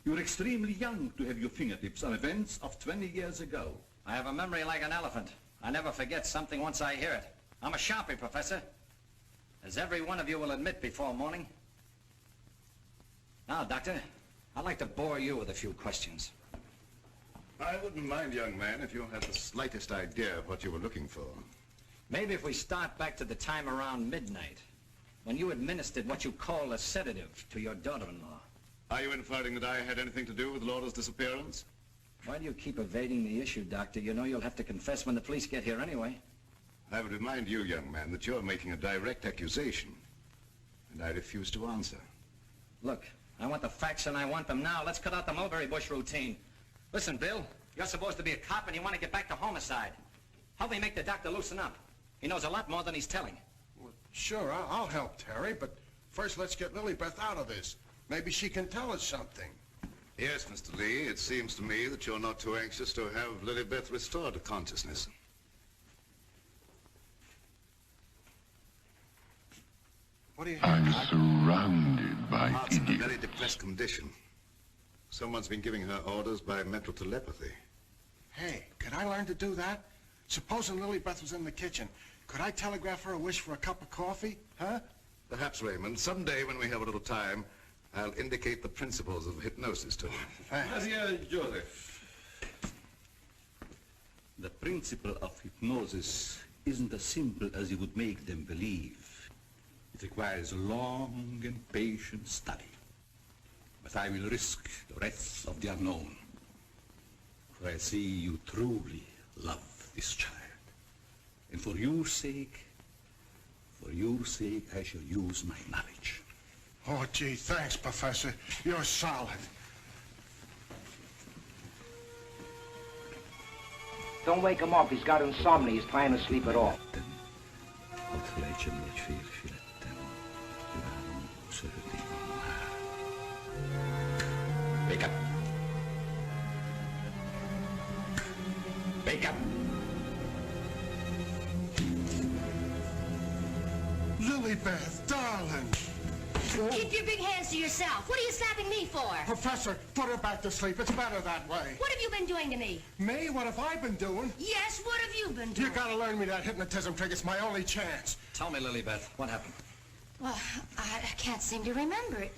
M: You're extremely young to have your fingertips on events of 20 years ago.
P: I have a memory like an elephant. I never forget something once I hear it. I'm a sharpie, Professor. As every one of you will admit before morning. Now, Doctor, I'd like to bore you with a few questions.
G: I wouldn't mind, young man, if you had the slightest idea of what you were looking for.
P: Maybe if we start back to the time around midnight, when you administered what you call a sedative to your daughter-in-law.
G: Are you inferring that I had anything to do with Laura's disappearance?
P: Why do you keep evading the issue, Doctor? You know you'll have to confess when the police get here anyway.
G: I would remind you, young man, that you're making a direct accusation, and I refuse to answer.
P: Look, I want the facts and I want them now. Let's cut out the mulberry bush routine. Listen, Bill, you're supposed to be a cop and you want to get back to homicide. Help me make the doctor loosen up. He knows a lot more than he's telling.
L: Well, sure, I'll help Terry, but first let's get Lilybeth out of this. Maybe she can tell us something.
G: Yes, Mr. Lee, it seems to me that you're not too anxious to have Lilybeth restored to consciousness.
L: What do you
R: I'm surrounded by
G: Heart's in a
R: idiots.
G: very depressed condition. Someone's been giving her orders by mental telepathy.
L: Hey, could I learn to do that? Supposing Lilybeth was in the kitchen, could I telegraph her a wish for a cup of coffee? Huh?
G: Perhaps, Raymond, someday when we have a little time, I'll indicate the principles of hypnosis to her.
M: Dear Joseph, the principle of hypnosis isn't as simple as you would make them believe. It requires long and patient study. But I will risk the rest of the unknown. For I see you truly love this child. And for your sake, I shall use my knowledge.
L: Oh, gee, thanks, Professor. You're solid.
I: Don't wake him up. He's got insomnia. He's trying to sleep it off.
P: Wake up. Wake up.
L: Lilybeth, darling.
J: Keep your big hands to yourself. What are you slapping me for?
L: Professor, put her back to sleep. It's better that way.
J: What have you been doing to me?
L: Me? What have I been doing?
J: Yes, what have you been doing?
L: You gotta learn me that hypnotism trick. It's my only chance.
P: Tell me, Lilybeth, what happened?
J: Well, I can't seem to remember it.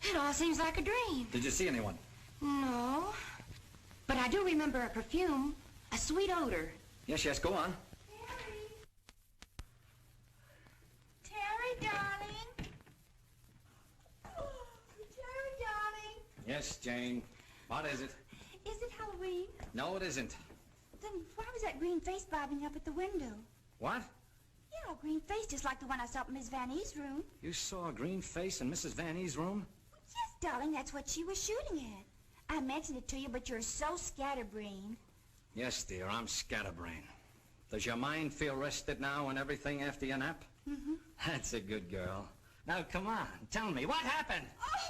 J: It all seems like a dream.
P: Did you see anyone?
J: No. But I do remember a perfume, a sweet odor.
P: Yes, yes, go on.
O: Terry, darling. Oh, Terry, darling.
P: Yes, Jane. What is it?
O: Is it Halloween?
P: No, it isn't.
O: Then why was that green face bobbing up at the window?
P: What?
O: Yeah, a green face just like the one I saw in Miss Van E's room.
P: You saw a green face in Mrs. Van E's room?
O: Yes, darling, that's what she was shooting at. I mentioned it to you, but you're so scatterbrained.
P: Yes, dear, I'm scatterbrained. Does your mind feel rested now and everything after your nap?
O: Mm-hmm.
P: That's a good girl. Now, come on, tell me, what happened?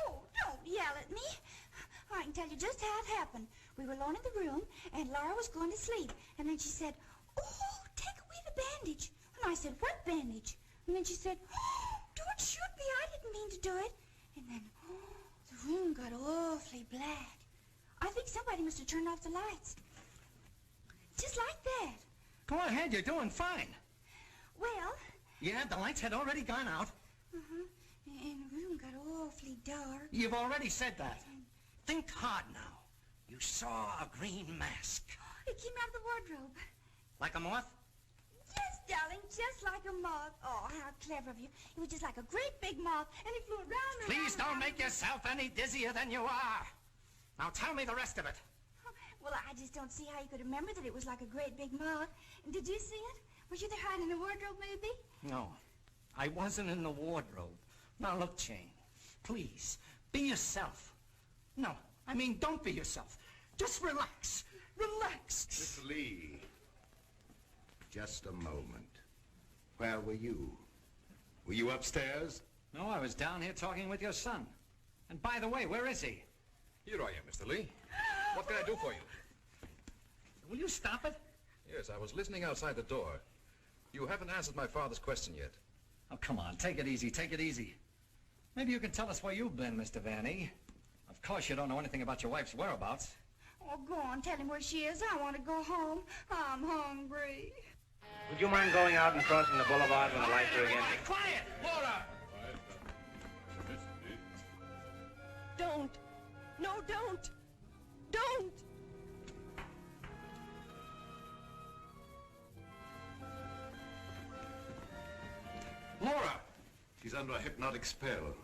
O: Oh, don't yell at me. I can tell you just how it happened. We were alone in the room, and Laura was going to sleep. And then she said, "Oh, take away the bandage." And I said, "What bandage?" And then she said, "Oh, don't shoot me. I didn't mean to do it." And then, the room got awfully black. I think somebody must have turned off the lights. Just like that.
P: Go ahead, you're doing fine.
O: Well...
P: Yeah, the lights had already gone out.
O: Uh-huh. And the room got awfully dark.
P: You've already said that. Think hard now. You saw a green mask.
O: It came out of the wardrobe.
P: Like a moth?
O: Yes, darling, just like a moth. Oh, how clever of you. It was just like a great big moth, and it flew around and
P: Please
O: around.
P: don't make yourself any dizzier than you are. Now tell me the rest of it.
O: Well, I just don't see how you could remember that it was like a great big moth. Did you see it? Were you there hiding in the wardrobe, maybe?
P: No, I wasn't in the wardrobe. Now look, Jane, please, be yourself. No, I mean, don't be yourself. Just relax. Relax.
G: Mr. Lee, just a moment. Where were you? Were you upstairs?
P: No, I was down here talking with your son. And by the way, where is he?
H: Here I am, Mr. Lee. What can I do for you?
P: Will you stop it?
H: Yes, I was listening outside the door. You haven't answered my father's question yet.
P: Oh, come on, take it easy, take it easy. Maybe you can tell us where you've been, Mr. Van E. Of course you don't know anything about your wife's whereabouts.
O: Oh, go on, tell him where she is. I want to go home. I'm hungry.
I: Would you mind going out and crossing the boulevard when the lights are again?
P: Quiet! Laura!
F: Don't. No, don't! Don't!
M: Laura! She's under a hypnotic spell.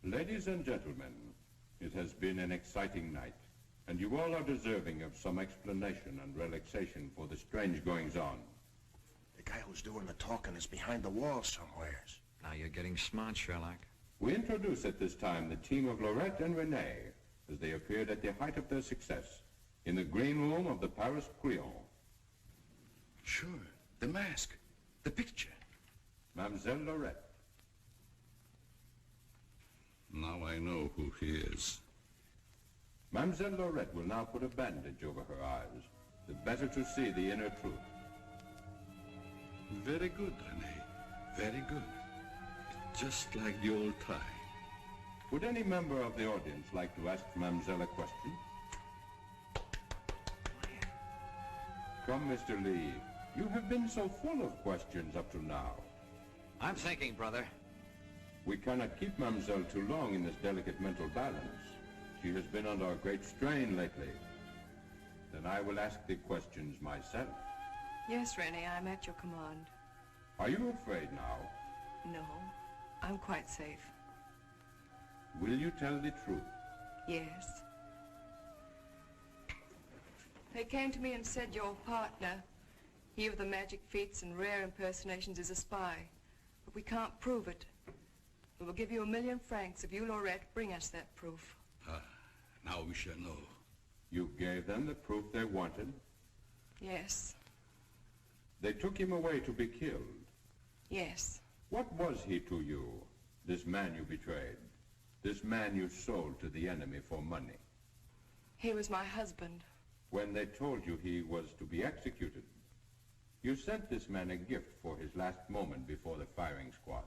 S: Ladies and gentlemen, it has been an exciting night, and you all are deserving of some explanation and relaxation for the strange goings-on.
L: The guy who's doing the talking is behind the wall somewheres.
P: Now you're getting smart, Sherlock.
S: We introduce at this time the team of Lorette and Renee as they appeared at the height of their success in the green room of the Paris Creole.
M: Sure, the mask, the picture.
S: Mademoiselle Lorette.
M: Now I know who he is.
S: Mademoiselle Lorette will now put a bandage over her eyes, the better to see the inner truth.
M: Very good, Renee. Very good. Just like the old time.
S: Would any member of the audience like to ask Mademoiselle a question? Come, Mr. Lee. You have been so full of questions up to now.
P: I'm thinking, brother.
S: We cannot keep Mademoiselle too long in this delicate mental balance. She has been under a great strain lately. Then I will ask the questions myself.
F: Yes, Rennie, I'm at your command.
S: Are you afraid now?
F: No, I'm quite safe.
S: Will you tell the truth?
F: Yes. They came to me and said your partner, he of the magic feats and rare impersonations, is a spy. But we can't prove it. We will give you 1,000,000 francs if you, Lorette, bring us that proof.
M: Now we shall know.
S: You gave them the proof they wanted?
F: Yes.
S: They took him away to be killed?
F: Yes.
S: What was he to you, this man you betrayed? This man you sold to the enemy for money?
F: He was my husband.
S: When they told you he was to be executed, you sent this man a gift for his last moment before the firing squad.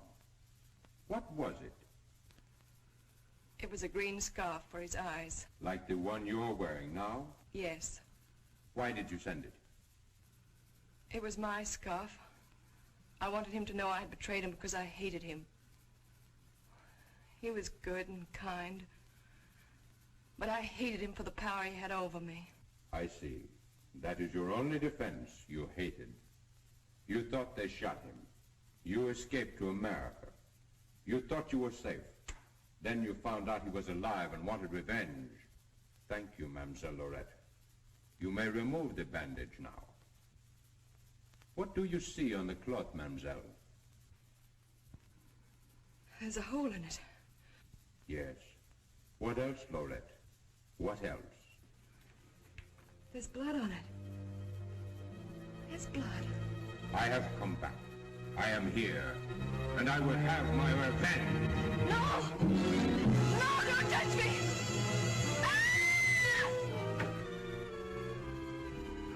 S: What was it?
F: It was a green scarf for his eyes.
S: Like the one you're wearing now?
F: Yes.
S: Why did you send it?
F: It was my scarf. I wanted him to know I had betrayed him because I hated him. He was good and kind, but I hated him for the power he had over me.
S: I see. That is your only defense. You hated. You thought they shot him. You escaped to America. You thought you were safe. Then you found out he was alive and wanted revenge. Thank you, Mademoiselle Lorette. You may remove the bandage now. What do you see on the cloth, Mademoiselle?
F: There's a hole in it.
S: Yes. What else, Lorette? What else?
F: There's blood on it. There's blood.
S: I have come back. I am here. And I will have my revenge.
F: No! No, don't touch me!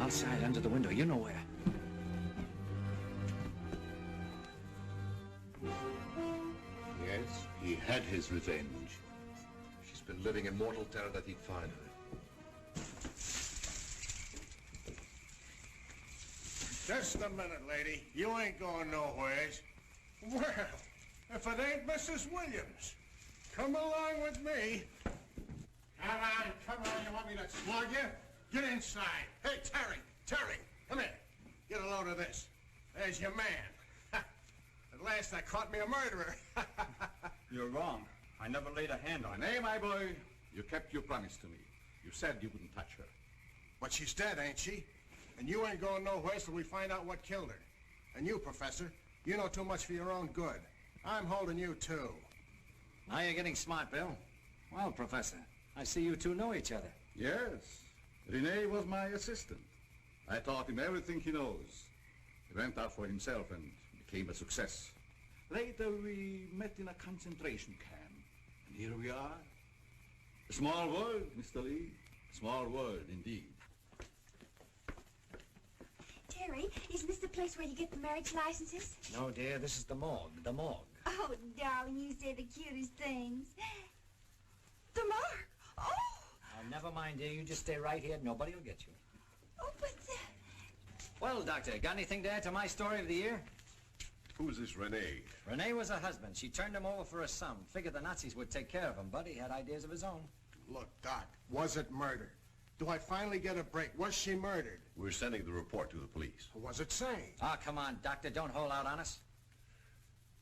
P: Outside, under the window, you know where.
M: Yes, he had his revenge. She's been living in mortal terror that he'd find her.
L: Just a minute, lady. You ain't going nowheres. Well, if it ain't Mrs. Williams, come along with me. Come on, you want me to slug you? Get inside. Hey, Terry, come here. Get a load of this. There's your man. At last I caught me a murderer.
M: You're wrong. I never laid a hand on her. Nay, my boy, you kept your promise to me. You said you wouldn't touch her.
L: But she's dead, ain't she? And you ain't going nowhere till we find out what killed her. And you, Professor, you know too much for your own good. I'm holding you, too.
P: Now you're getting smart, Bill. Well, Professor, I see you two know each other.
M: Yes. Rene was my assistant. I taught him everything he knows. He went out for himself and became a success. Later, we met in a concentration camp. And here we are. A small world, Mr. Lee. Small world, indeed.
O: Terry, isn't this the place where you get the marriage licenses?
P: No, dear, this is the morgue, the morgue.
O: Oh, darling, you say the cutest things. The mark! Oh!
P: Now, never mind, dear, you just stay right here. Nobody will get you.
O: Oh, but...
P: Well, Doctor, got anything to add to my story of the year?
C: Who's this Renee?
P: Renee was her husband. She turned him over for a sum. Figured the Nazis would take care of him, but he had ideas of his own.
L: Look, Doc, was it murder? Do I finally get a break? Was she murdered?
C: We're sending the report to the police.
L: What was it say?
P: Oh, come on, Doctor. Don't hold out on us.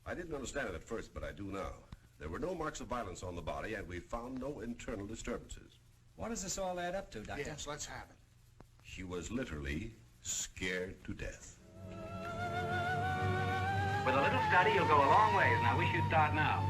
C: I didn't understand it at first, but I do now. There were no marks of violence on the body, and we found no internal disturbances.
P: What does this all add up to, Doctor?
L: Yes, let's have it.
C: She was literally scared to death.
I: With a little study, you'll go a long ways, and I wish you'd start now.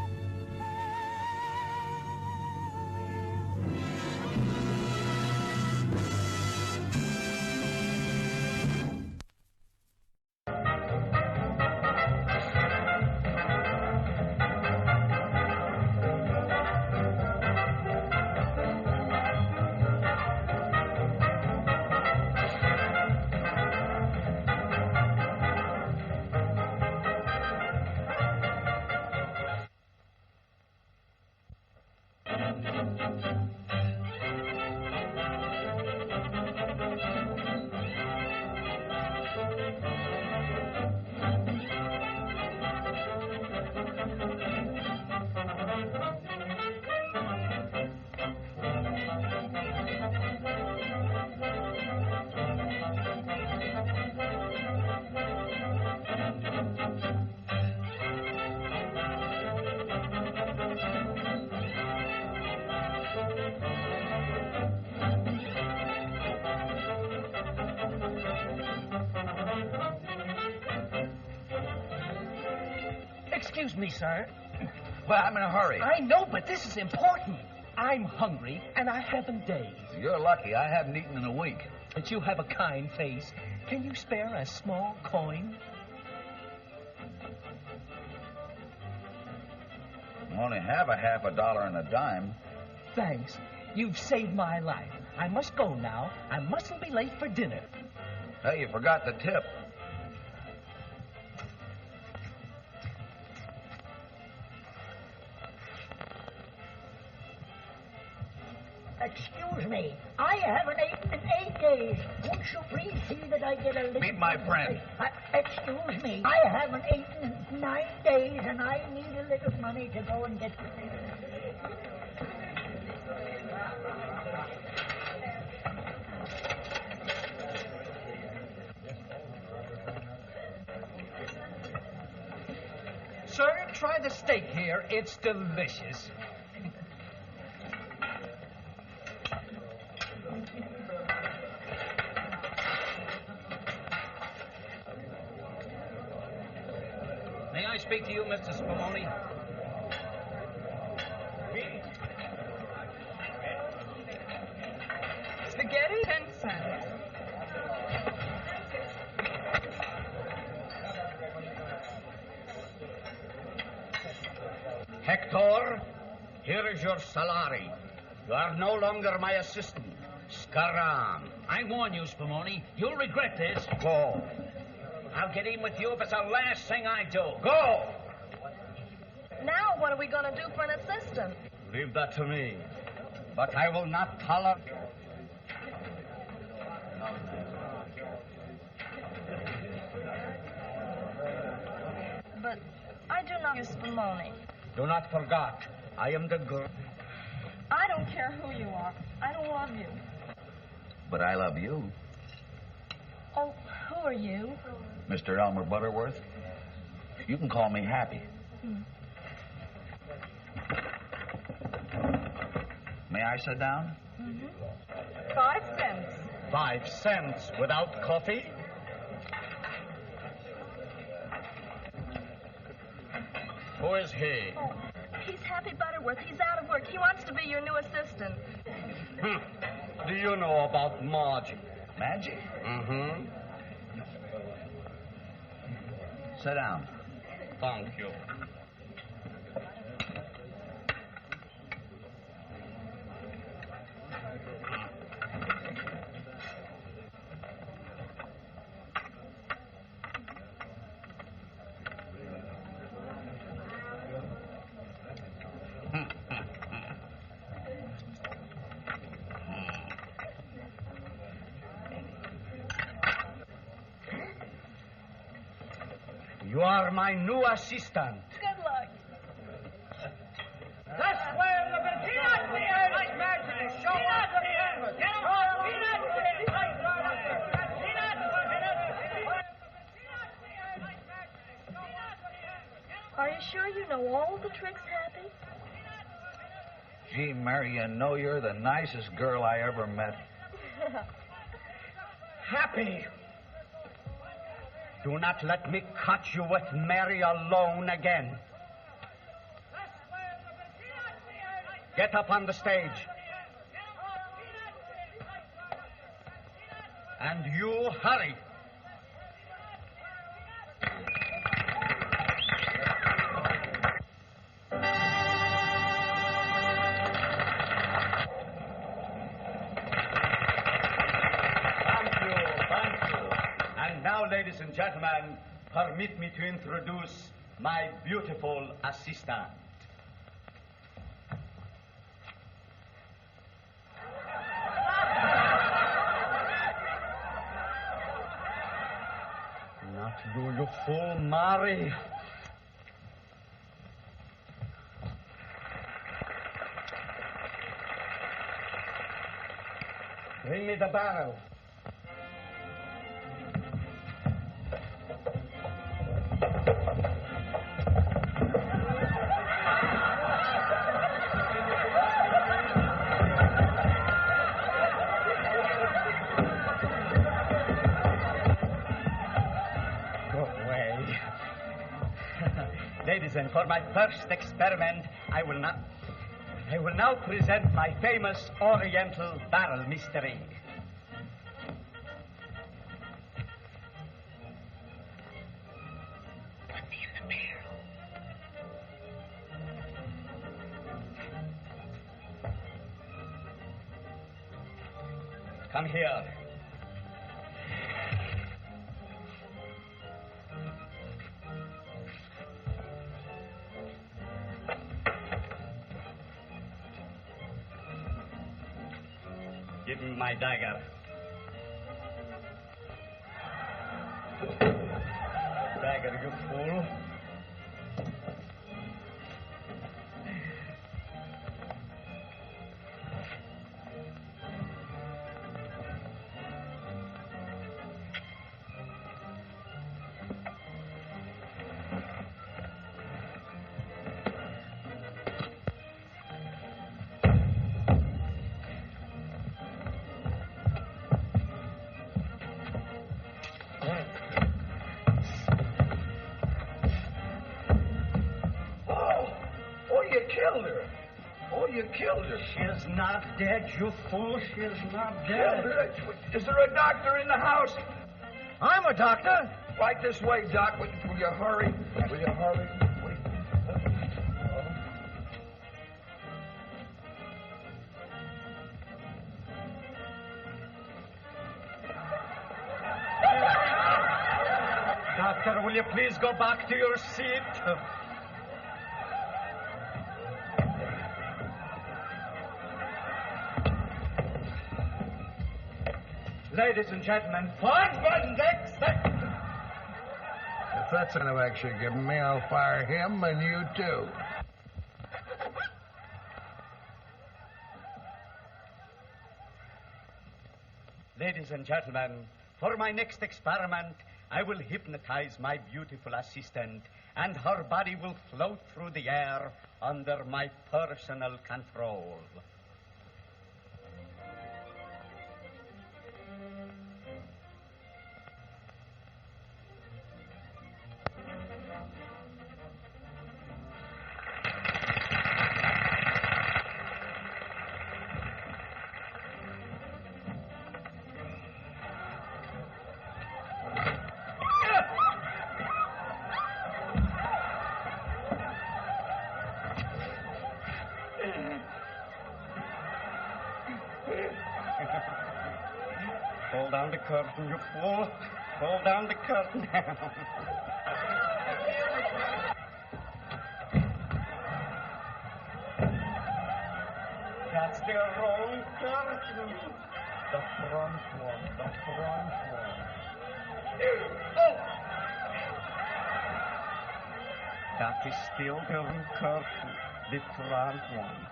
T: Excuse me, sir.
U: Well, I'm in a hurry.
T: I know, but this is important. I'm hungry, and I haven't dazed.
U: You're lucky. I haven't eaten in a week.
T: But you have a kind face. Can you spare a small coin?
U: I only have a half a dollar and a dime.
T: Thanks. You've saved my life. I must go now. I mustn't be late for dinner.
U: Hey, you forgot the tip.
V: Excuse me, I haven't eaten in 8 days. Won't you please see that I get a little...
U: Meet my friend.
V: Excuse me, I haven't eaten 9 days, and I need a little money to go and get...
T: Sir, try the steak here. It's delicious. May I speak to you, Mr. Spumoni? Spaghetti? 10 cents.
U: Hector, here is your salary. You are no longer my assistant. Scaram.
T: I warn you, Spumoni. You'll regret this.
U: Go.
T: I'll get even with you if it's the last thing I do.
U: Go!
W: Now what are we going to do for an assistant?
U: Leave that to me. But I will not tolerate...
W: But I do not use Spumoni.
U: Do not forget, I am the girl.
W: I don't care who you are. I don't love you.
U: But I love you.
W: Oh, who are you?
U: Mr. Elmer Butterworth. You can call me Happy. May I sit down?
W: 5 cents.
U: 5 cents without coffee? Who is he?
W: Oh, he's Happy Butterworth. He's out of work. He wants to be your new assistant.
U: Do you know about magic? Magic? Mm-hmm. Sit down.
T: Thank you.
U: You are my new assistant.
W: Good luck.
U: That's where the peanuts here. Nice match. Show us the canvas. Get them.
W: Are you sure you know all the tricks, Happy?
U: Gee, Mary, you know you're the nicest girl I ever met. Happy! Do not let me catch you with Mary alone again. Get up on the stage. And you hurry. Now, ladies and gentlemen, permit me to introduce my beautiful assistant. Not you, you fool, Mary. Bring me the barrel. Ladies, and for my first experiment, I will now present my famous Oriental barrel mystery. Put me in the barrel. Come here. Give me my dagger. Dagger, you fool. You killed her. She is not dead, you fool. She is not dead.
B: Killed her? Is there a doctor in the house?
U: I'm a doctor.
B: Right this way, Doc. Will you hurry? Will you hurry?
U: Doctor, will you please go back to your seat? Ladies and gentlemen, forward next.
L: If that's the kind of action you're giving me, I'll fire him and you too.
U: Ladies and gentlemen, for my next experiment, I will hypnotize my beautiful assistant, and her body will float through the air under my personal control. Pull down the curtain, you fool. Pull down the curtain. That's the wrong curtain. The front one, the front one. Oh! That is still very careful, the front one.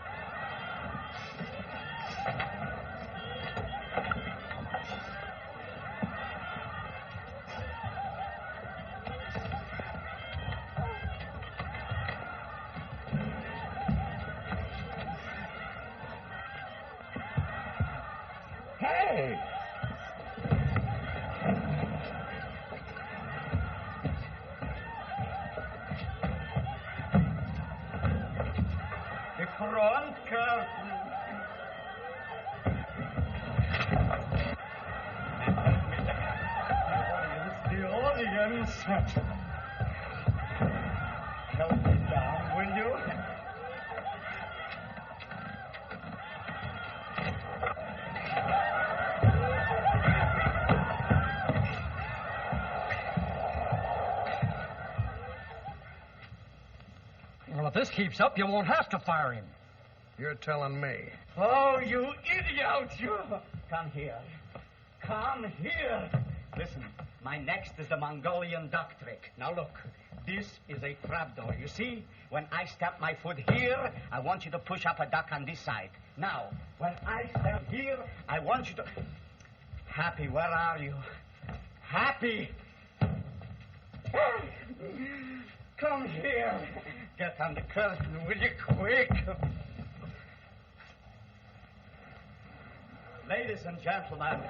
U: Hey! The front curtain. The audience. Help me down, will you?
A: Well, if this keeps up, you won't have to fire him.
B: You're telling me.
U: Oh, you idiot! You... Come here. Come here. Listen, my next is the Mongolian duck trick. Now look, this is a trapdoor. You see? When I stamp my foot here, I want you to push up a duck on this side. Now, when I stamp here, I want you to... Happy, where are you? Happy! Come here. Get on the curtain, will you, quick? Ladies and gentlemen.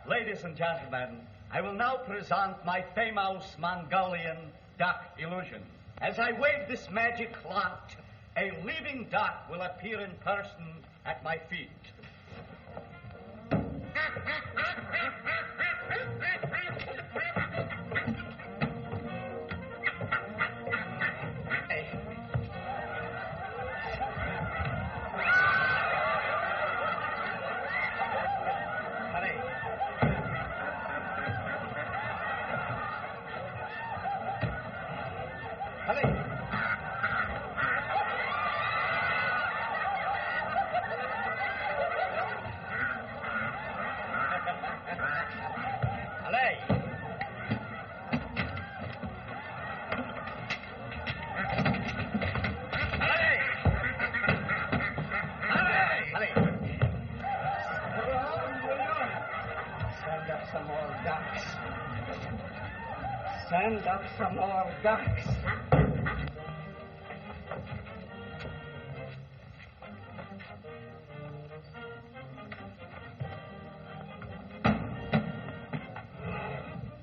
U: Ladies and gentlemen, I will now present my famous Mongolian duck illusion. As I wave this magic cloth, a living duck will appear in person at my feet. Send up some more ducks.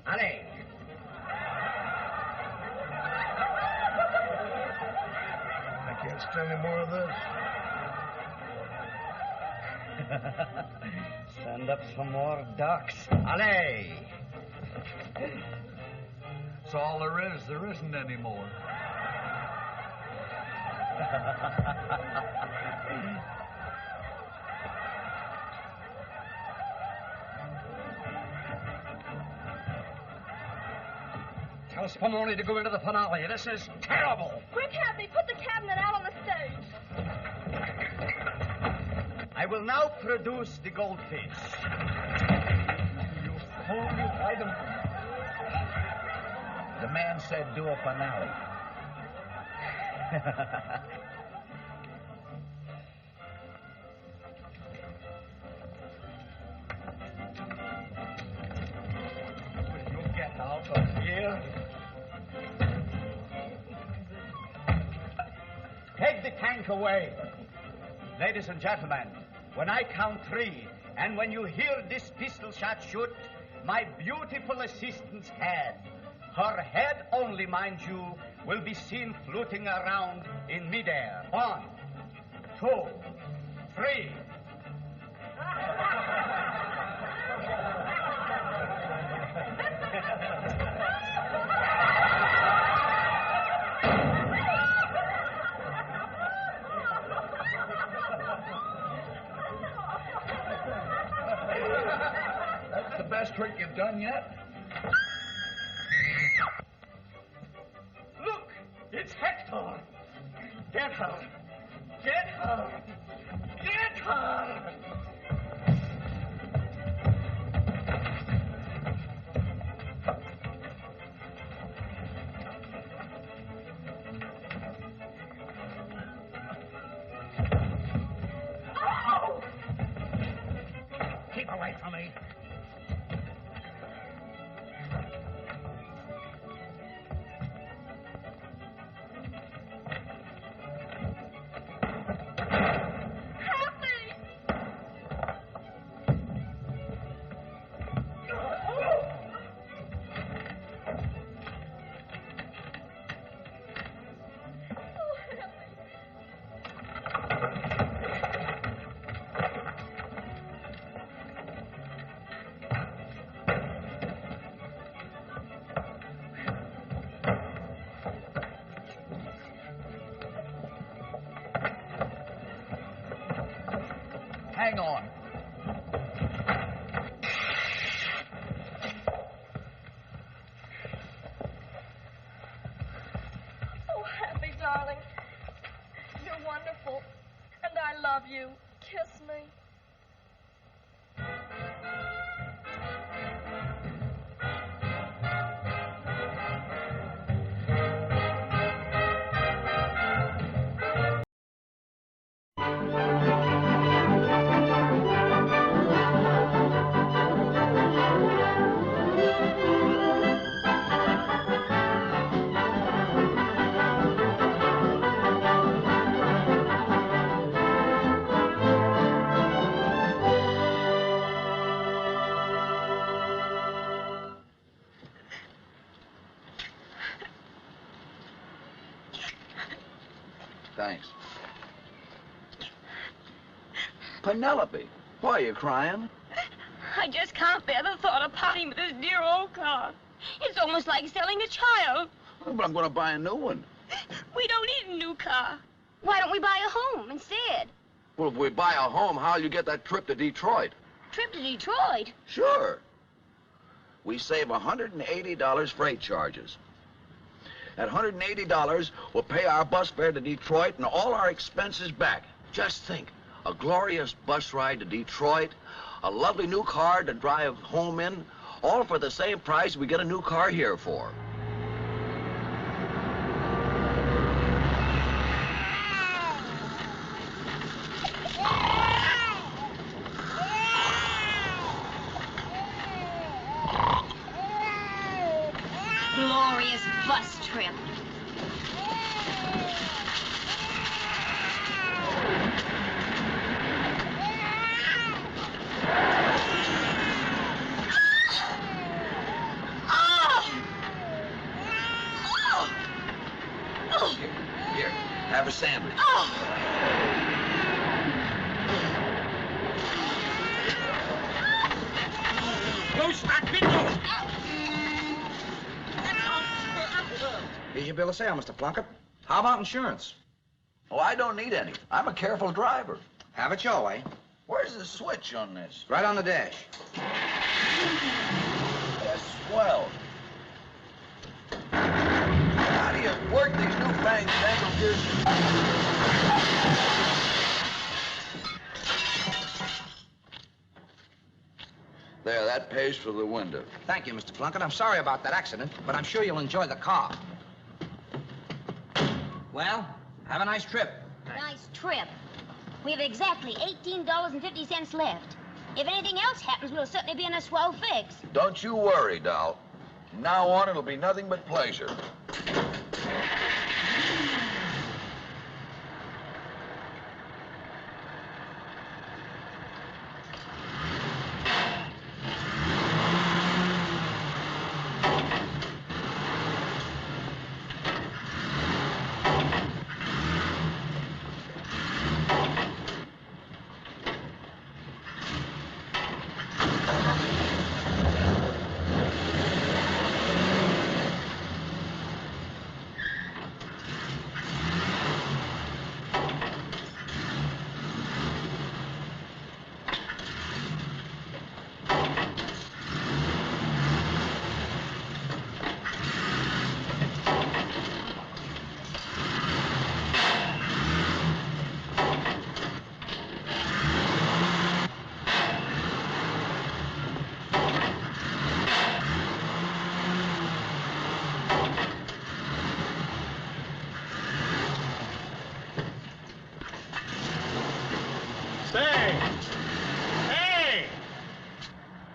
U: Allez.
B: I can't stand any more of this.
U: Send up some more ducks. Allez.
B: That's all there is. There isn't any more.
A: Tell Spumoni to go into the finale. This is terrible.
W: Quick, Happy, put the cabinet out on the stage.
U: I will now produce the goldfish. You fool, you hide them.
E: The man said do a finale.
U: Will you get out of here? Take the tank away. Ladies and gentlemen, when I count 3, and when you hear this pistol shot shoot, my beautiful assistant's head, her head only, mind you, will be seen floating around in midair. 1, 2, 3.
B: That's the best trick you've done yet.
U: Look, it's Hector. Get her. Get her. Get her.
V: away from me.
E: Hang on.
W: Oh, Happy, darling. You're wonderful. And I love you. Kiss me.
E: Thanks. Penelope, why are you crying?
W: I just can't bear the thought of parting with this dear old car. It's almost like selling a child.
E: Oh, but I'm going to buy a new one.
W: We don't need a new car. Why don't we buy a home instead?
E: Well, if we buy a home, how'll you get that trip to Detroit?
W: Trip to Detroit?
E: Sure. We save $180 freight charges. At $180, we'll pay our bus fare to Detroit and all our expenses back. Just think, a glorious bus ride to Detroit, a lovely new car to drive home in, all for the same price we get a new car here for.
J: Glorious bus trip.
E: Here, have a sandwich.
V: Close that window!
P: Here's your bill of sale, Mr. Plunkett. How about insurance?
E: Oh, I don't need any. I'm a careful driver.
P: Have it your way.
E: Where's the switch on this?
P: Right on the dash.
E: That's swell. How do you work these newfangled gears? There, that pays for the window.
P: Thank you, Mr. Plunkett. I'm sorry about that accident, but I'm sure you'll enjoy the car. Well, have a nice trip.
J: Nice trip. We have exactly $18.50 left. If anything else happens, we'll certainly be in a swell fix.
E: Don't you worry, doll. From now on, it'll be nothing but pleasure.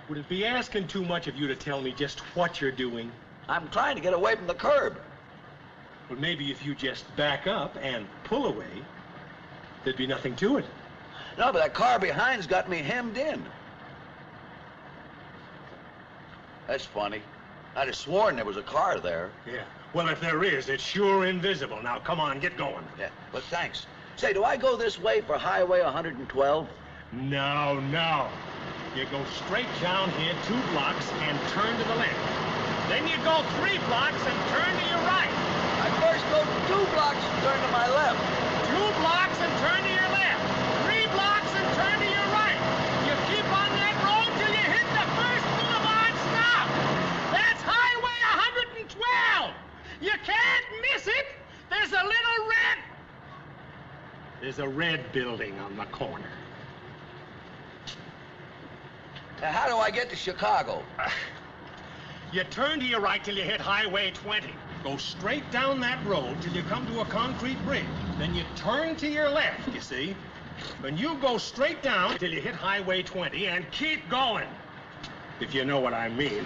D: Would it be asking too much of you to tell me just what you're doing?
E: I'm trying to get away from the curb.
D: Well, maybe if you just back up and pull away, there'd be nothing to it.
E: No, but that car behind's got me hemmed in. That's funny. I'd have sworn there was a car there.
D: Yeah. Well, if there is, it's sure invisible. Now, come on, get going.
E: Yeah, but thanks. Say, do I go this way for Highway 112?
D: No, no. You go straight down here 2 blocks and turn to the left. Then you go 3 blocks and turn to your right.
E: I first go 2 blocks and turn to my left.
D: 2 blocks and turn to your left. 3 blocks and turn to your right. You keep on that road till you hit the first boulevard stop. That's Highway 112. You can't miss it. There's a little red... There's a red building on the corner.
E: Now, how do I get to Chicago?
D: You turn to your right till you hit Highway 20. Go straight down that road till you come to a concrete bridge. Then you turn to your left, you see. And you go straight down till you hit Highway 20 and keep going. If you know what I mean.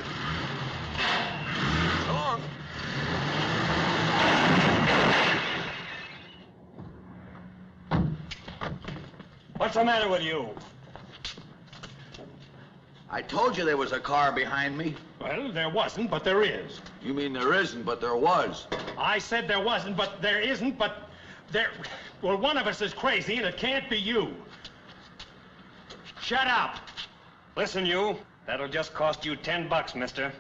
E: So long.
D: What's the matter with you?
E: I told you there was a car behind me.
D: Well, there wasn't, but there is.
E: You mean there isn't, but there was?
D: I said there wasn't, but there isn't, but there... Well, one of us is crazy, and it can't be you. Shut up. Listen, you. That'll just cost you $10, mister.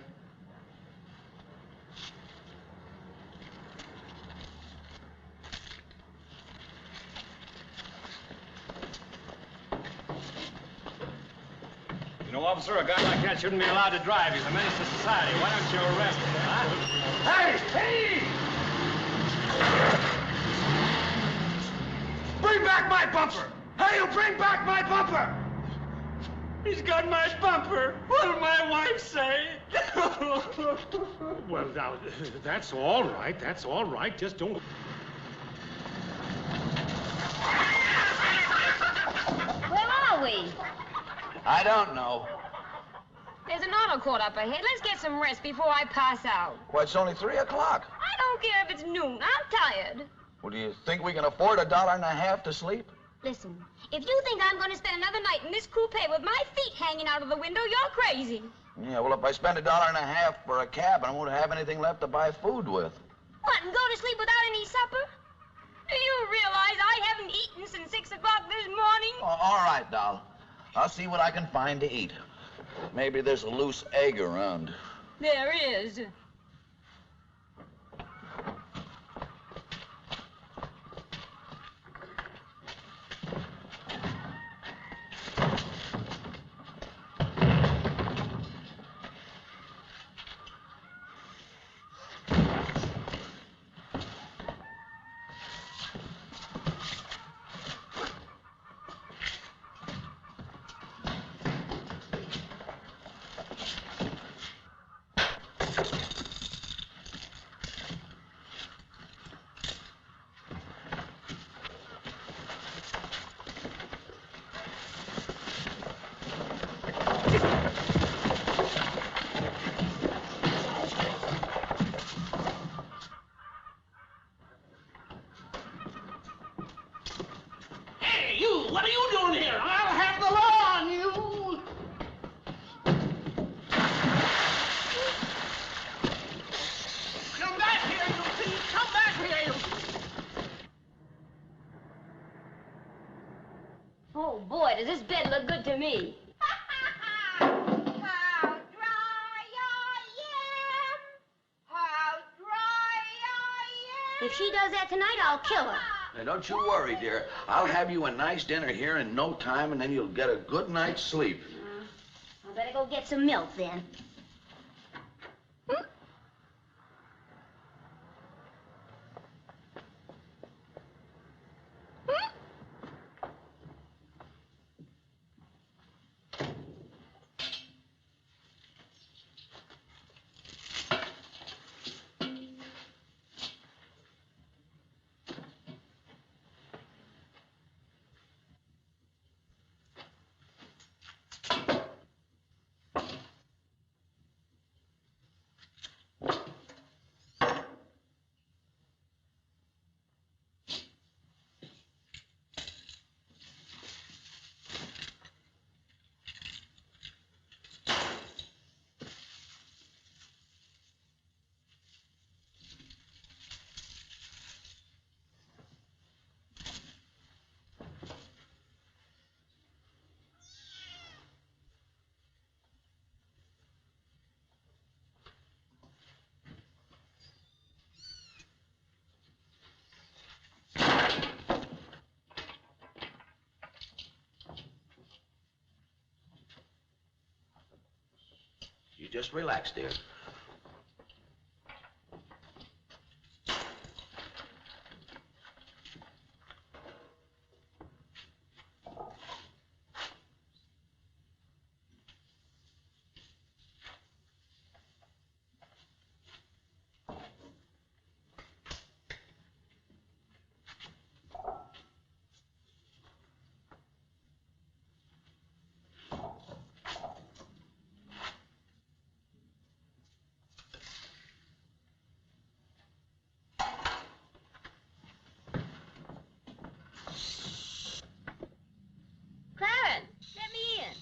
D: You know, officer, a guy like that shouldn't be allowed to drive. He's a menace to society. Why don't you arrest him, huh? Hey! Hey! Bring back my bumper! Hey, you bring back my bumper! He's got my bumper. What'll my wife say? Well, now, that's all right. That's all right. Just don't...
K: Where are we?
E: I don't know.
K: There's an auto court up ahead. Let's get some rest before I pass out.
E: Well, it's only 3 o'clock.
K: I don't care if it's noon. I'm tired.
E: Well, do you think we can afford $1.50 to sleep?
K: Listen, if you think I'm going to spend another night in this coupe with my feet hanging out of the window, you're crazy.
E: Yeah, well, if I spend $1.50 for a cab, I won't have anything left to buy food with.
K: What, and go to sleep without any supper? Do you realize I haven't eaten since 6 o'clock this morning?
E: Oh, all right, doll. I'll see what I can find to eat. Maybe there's a loose egg around.
K: There is.
Q: What are you doing here? I'll have the law on you! Come back here, you thief! Come back here, you...
K: Oh, boy, does this bed look good to me.
O: How dry I am! How dry I am!
K: If she does that tonight, I'll kill her.
E: Now, don't you worry, dear. I'll have you a nice dinner here in no time, and then you'll get a good night's sleep.
K: I better go get some milk, then.
E: just relax, dear.
K: Clarence, let me in.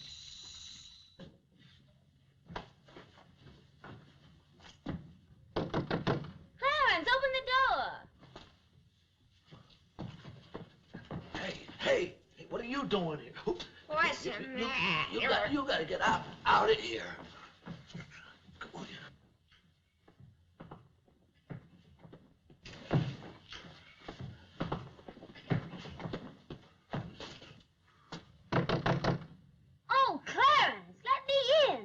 K: Clarence, open the door.
E: Hey, what are you doing here?
K: What's the matter?
E: You gotta get out of here.
K: Oh, Clarence, let me in.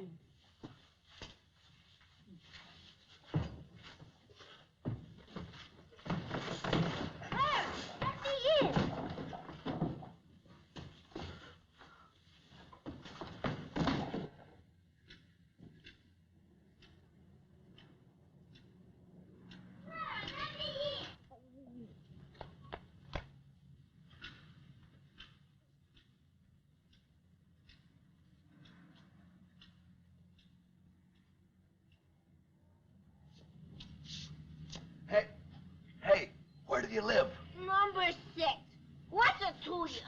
K: Clarence, let me in.
E: Hey, where do you live?
K: Number 6. What's it to you?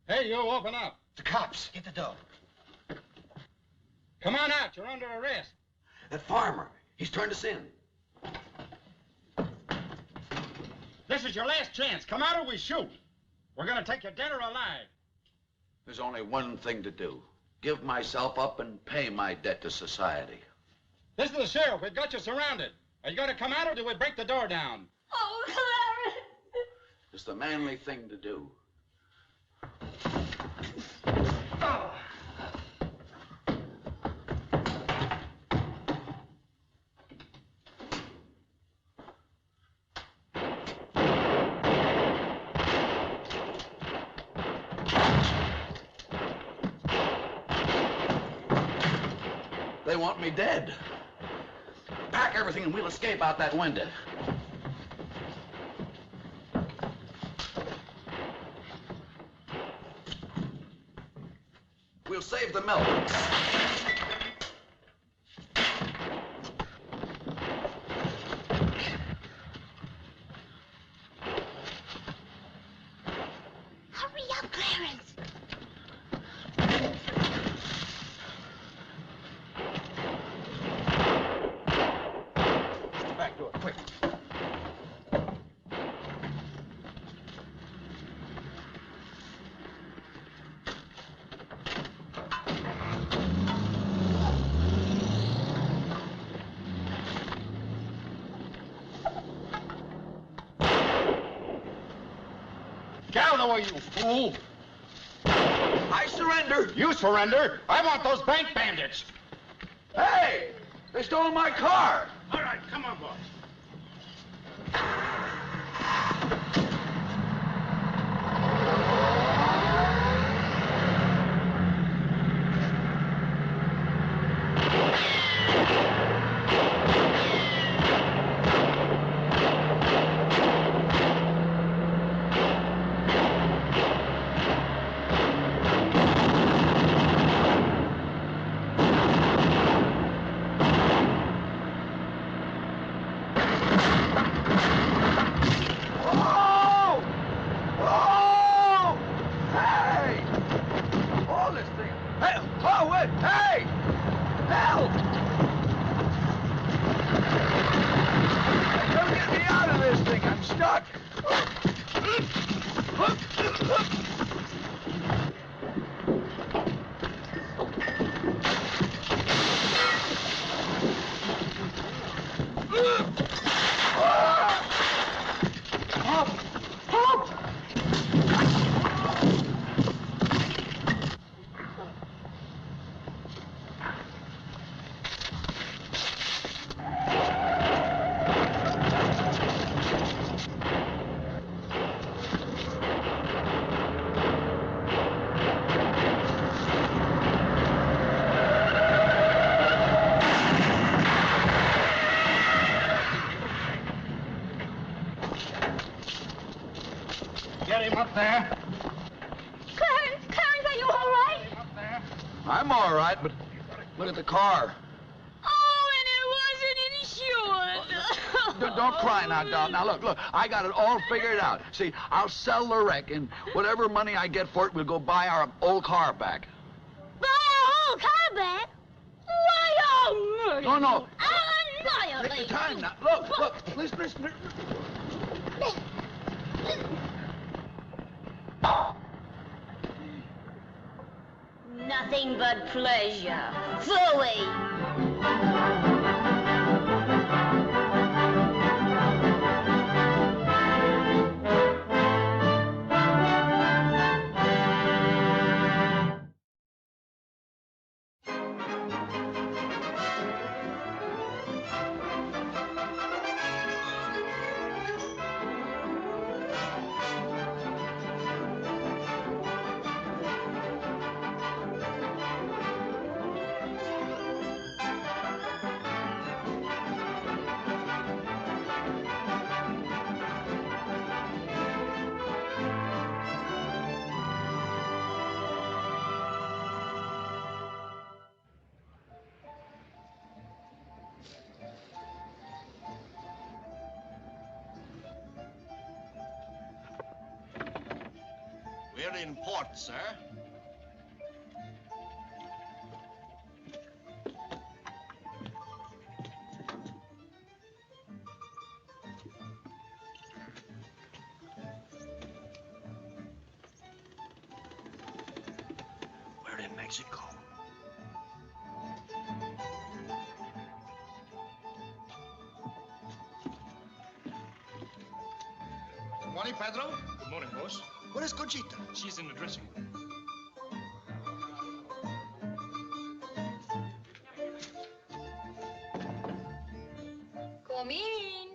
G: Hey, you, open up.
E: The cops. Get the door.
G: Come on out. You're under arrest.
E: That farmer, he's turned us in.
G: This is your last chance. Come out or we shoot. We're going to take you dead or alive.
E: There's only one thing to do. Give myself up and pay my debt to society.
G: This is the sheriff. We've got you surrounded. Are you going to come out or do we break the door down?
K: Oh, Clarence.
E: It's the manly thing to do. They want me dead. Pack everything and we'll escape out that window. We'll save the milk.
K: Hurry up, Clarence.
E: The back door, quick.
G: away, you fool!
E: I surrender.
G: You surrender? I want those bank bandits.
E: Hey! They stole my car.
G: All right, come on, boys.
E: There.
K: Clarence, are you all right?
E: I'm all right, but look at the car.
K: Oh, and it wasn't insured.
E: Don't cry now, doll. Now, look, I got it all figured out. See, I'll sell the wreck, and whatever money I get for it, we'll go buy our old car back.
K: Buy our old car back? Why, oh, murder.
E: No.
K: I'll annihilate
E: Take your time now. Look, listen.
K: Nothing but pleasure. Phooey!
H: We're in port, sir. We're in Mexico.
L: Good morning, Pedro.
H: Good morning, boss.
L: Where is Conchita?
H: She's in the dressing room.
K: Come in.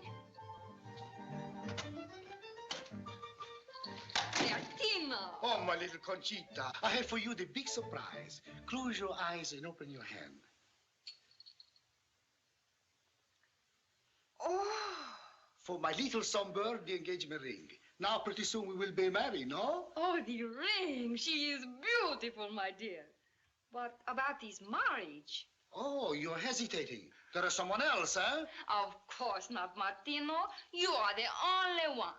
K: Bertino.
L: Oh, my little Conchita. I have for you the big surprise. Close your eyes and open your hand. Oh, for my little sunbird, the engagement ring. Now, pretty soon we will be married, no?
W: Oh, the ring. She is beautiful, my dear. But about this marriage?
L: Oh, you're hesitating. There is someone else, eh?
W: Of course not, Martino. You are the only one.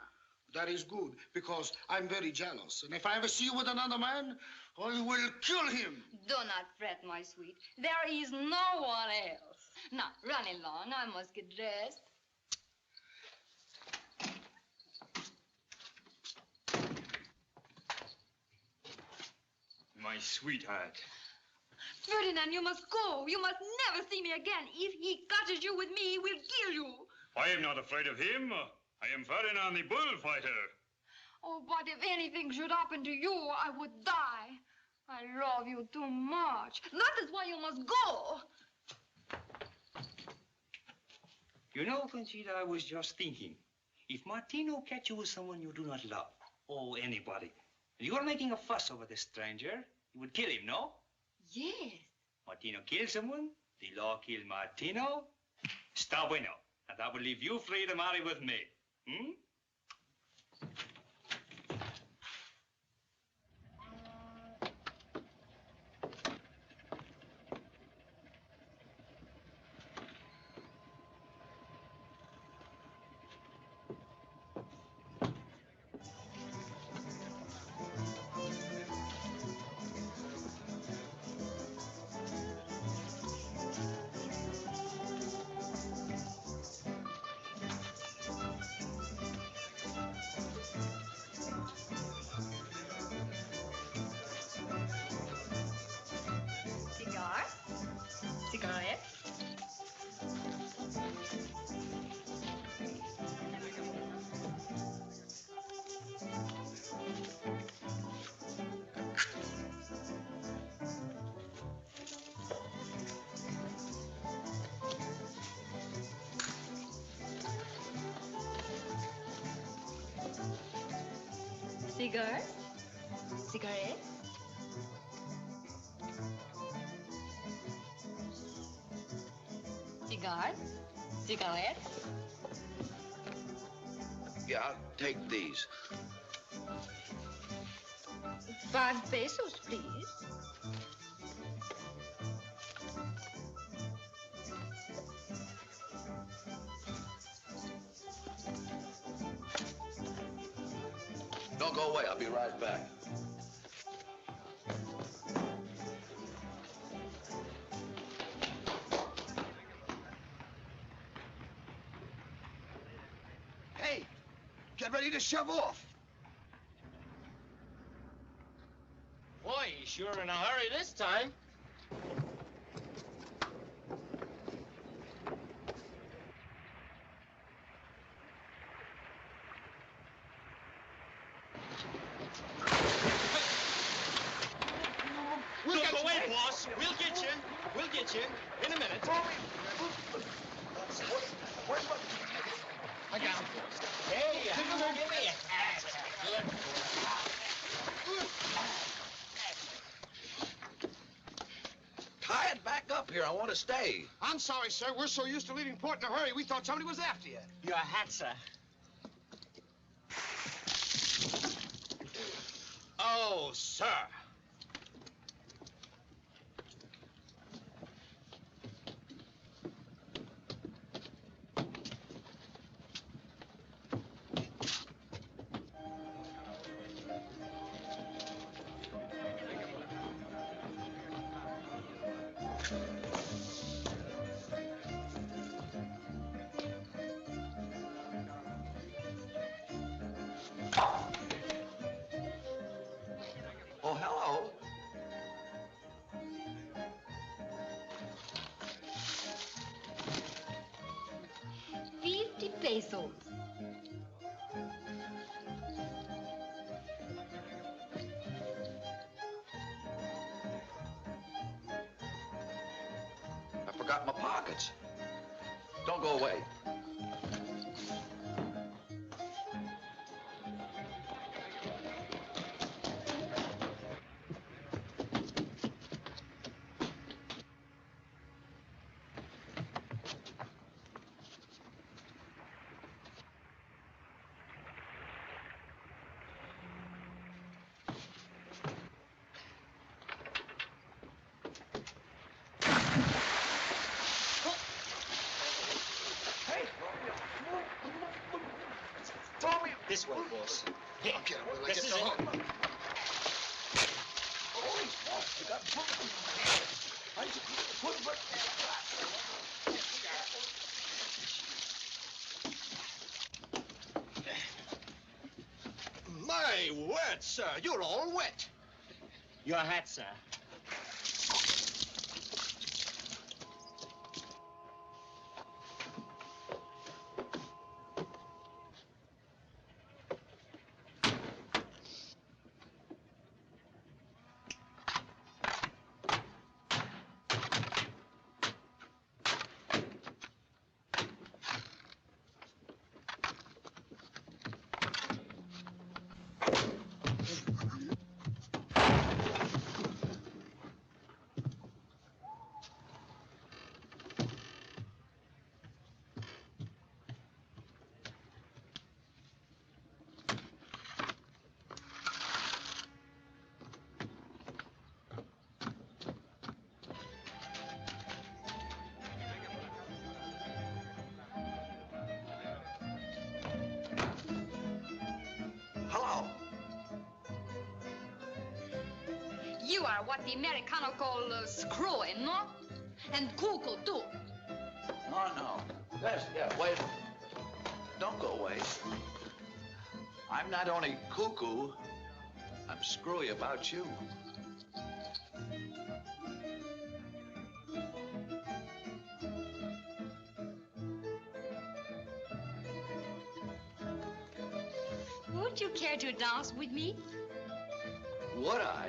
L: That is good, because I'm very jealous. And if I ever see you with another man, I will kill him.
W: Do not fret, my sweet. There is no one else. Now, run along. I must get dressed.
H: My sweetheart.
W: Ferdinand, you must go. You must never see me again. If he catches you with me, he will kill you.
H: I am not afraid of him. I am Ferdinand the bullfighter.
K: Oh, but if anything should happen to you, I would die. I love you too much. That is why you must go.
H: You know, Conchita, I was just thinking. If Martino catch you with someone you do not love, or anybody, and you are making a fuss over this stranger, you would kill him, no?
K: Yes.
H: Martino kills someone, the law kill Martino. Está bueno. And I will leave you free to marry with me. Hmm?
K: Cigar? Cigarette? Cigar? Cigarette? Cigar? Cigarette?
E: Yeah, I'll take these.
K: 5 pesos, please.
E: Don't go away. I'll be right back.
B: Hey, get ready to shove off.
I: Boy, he's sure in a hurry this time.
H: Don't go away, boss. We'll get you. We'll get you. In a minute.
B: I got him, boss.
I: Hey, give me a hat.
E: Tie it back up here. I want to stay.
L: I'm sorry, sir. We're so used to leaving port in a hurry, we thought somebody was after you.
I: Your hat, sir.
H: Oh, sir.
E: Oh, hello.
K: 50 pesos.
E: I forgot my pockets. Don't go away.
H: This way, boss.
B: I'll get him. Will I
H: This
B: get
H: is
B: the
H: it.
B: hook?
E: Holy smokes, you got I just put
B: My word, sir, you're all wet.
I: Your hat, sir.
K: You are what the Americano call screwing, no? And cuckoo, too.
E: No. Yes, yeah, wait. Don't go away. I'm not only cuckoo, I'm screwy about you.
K: Would you care to dance with me?
E: Would I?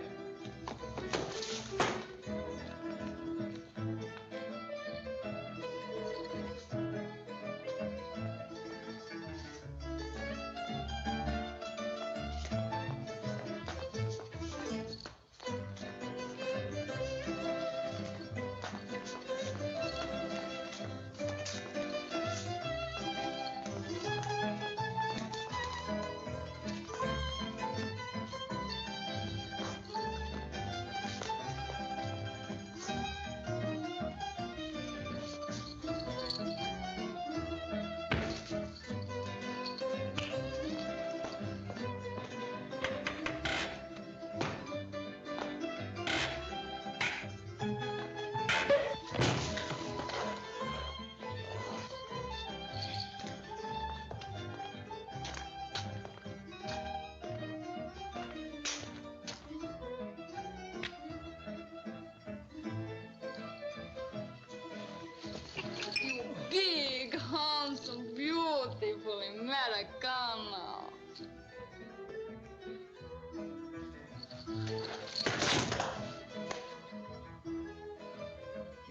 K: You big, handsome, beautiful Americano.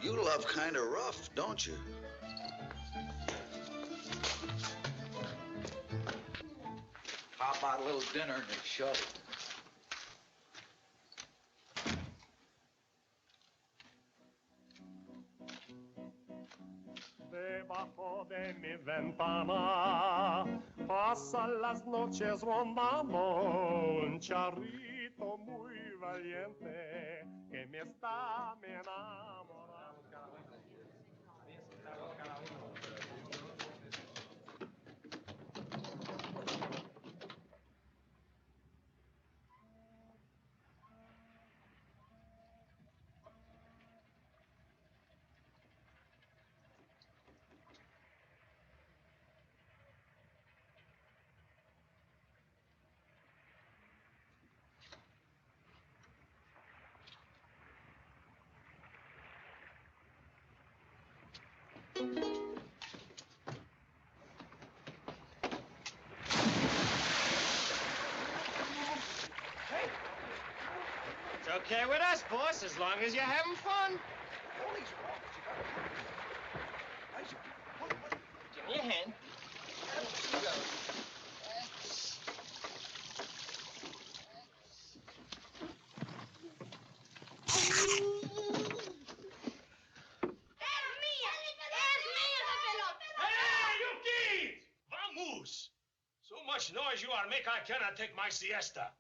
E: You love kind of rough, don't you? How about a little dinner and a show?
N: Debajo de mi ventana pasan las noches rondando un charrito muy valiente que me está enamorando.
G: It's okay with us, boss, as long as you're having fun. Give me a hand.
D: Hey, you kids! Vamos! So much noise you are make, I cannot take my siesta.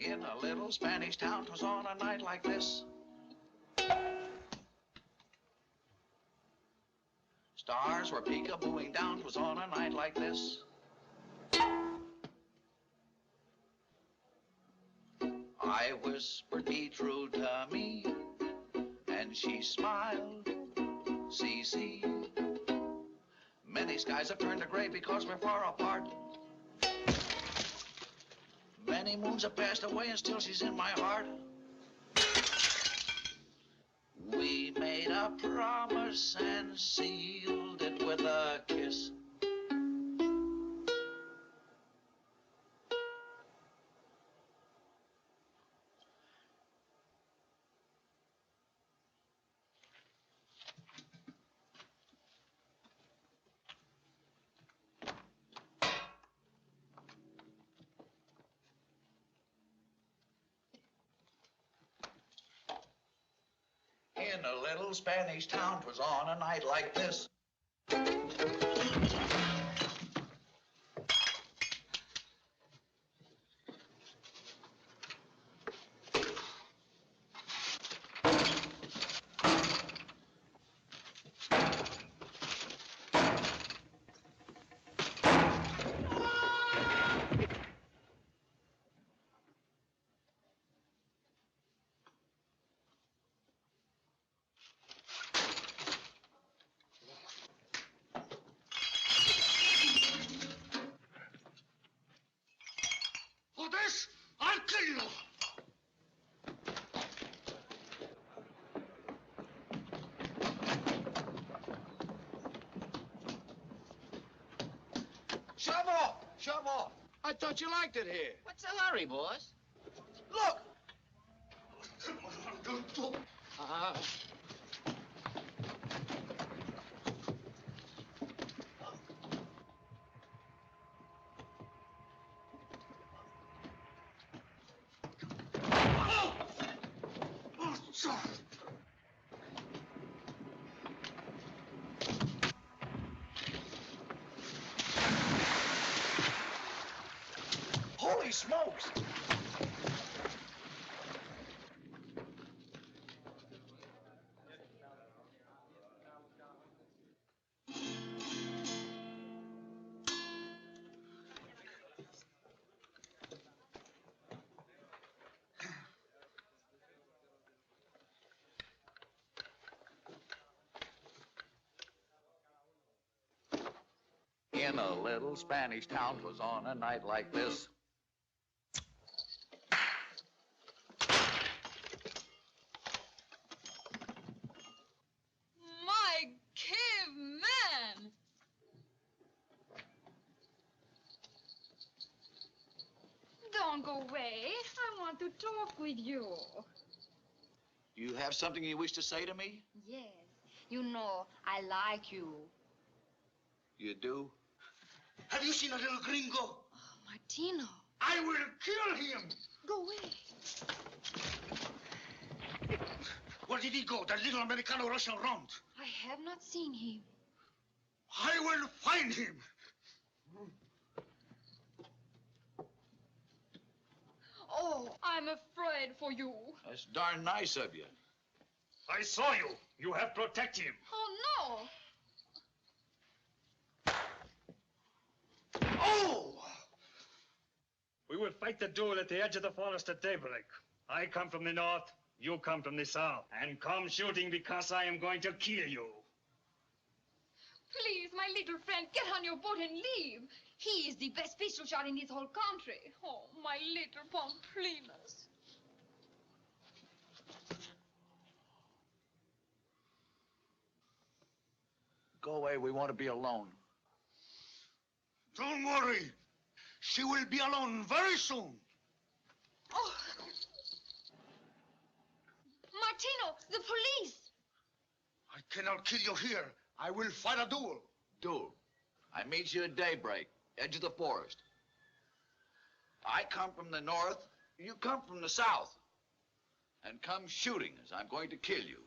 E: In a little Spanish town, 'twas on a night like this. Stars were peekabooing down, 'twas on a night like this. I whispered, be true to me, and she smiled, see. Many skies have turned to gray because we're far apart. Many moons have passed away and still she's in my heart. We made a promise and sealed it with a kiss. In a little Spanish town, 'twas on a night like this.
D: For this, I'll kill you.
E: Shove off! Shove off! I thought you liked it here.
Q: What's the hurry, boss?
E: Look! Holy smokes! In a little Spanish town, 'twas on a night like this.
K: My caveman! Don't go away. I want to talk with you.
E: You have something you wish to say to me?
K: Yes. You know, I like you.
E: You do?
D: Have you seen a little gringo?
K: Martino.
D: I will kill him.
K: Go away.
D: Where did he go? That little Americano rushing around.
K: I have not seen him.
D: I will find him.
K: Oh, I'm afraid for you.
E: That's darn nice of you.
D: I saw you. You have protected him.
K: Oh, no.
D: Oh! We will fight the duel at the edge of the forest at daybreak. I come from the north, you come from the south. And come shooting because I am going to kill you.
K: Please, my little friend, get on your boat and leave. He is the best pistol shot in this whole country. Oh, my little Pamplinas.
E: Go away, we want to be alone.
D: Don't worry. She will be alone very soon.
K: Oh. Martino, the police.
D: I cannot kill you here. I will fight a duel.
E: Duel. I meet you at daybreak, edge of the forest. I come from the north, you come from the south. And come shooting as I'm going to kill you.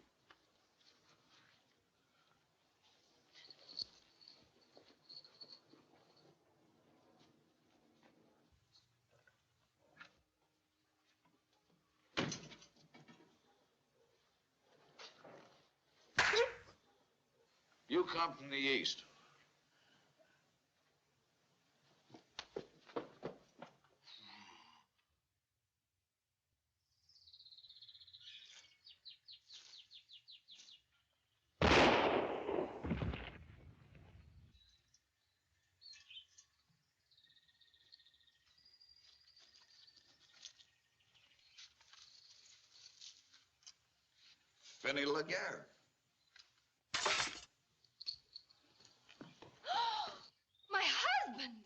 E: You come from the east. Finney Laguerre.
K: My husband.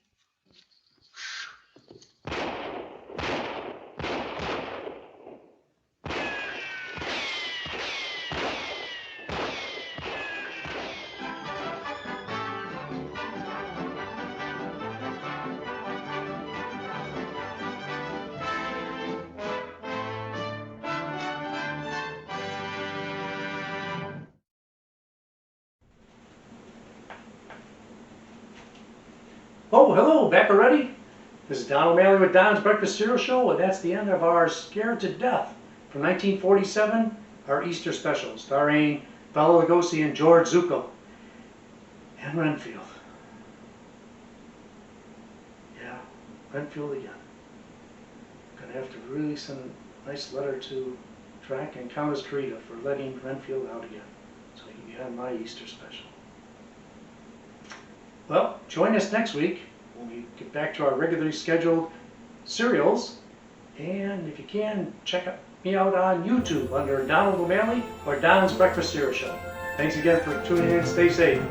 F: Oh, hello, back already? This is Don O'Malley with Don's Breakfast Cereal Show, and that's the end of our Scared to Death from 1947, our Easter special, starring Bela Lugosi and George Zucco and Renfield. Yeah, Renfield again. Gonna have to really send a nice letter to Frank and Countess Carita for letting Renfield out again, so he can be on my Easter special. Well, join us next week when we get back to our regularly scheduled serials. And if you can, check me out on YouTube under Donald O'Malley or Don's Breakfast Cereal Show. Thanks again for tuning in. Stay safe.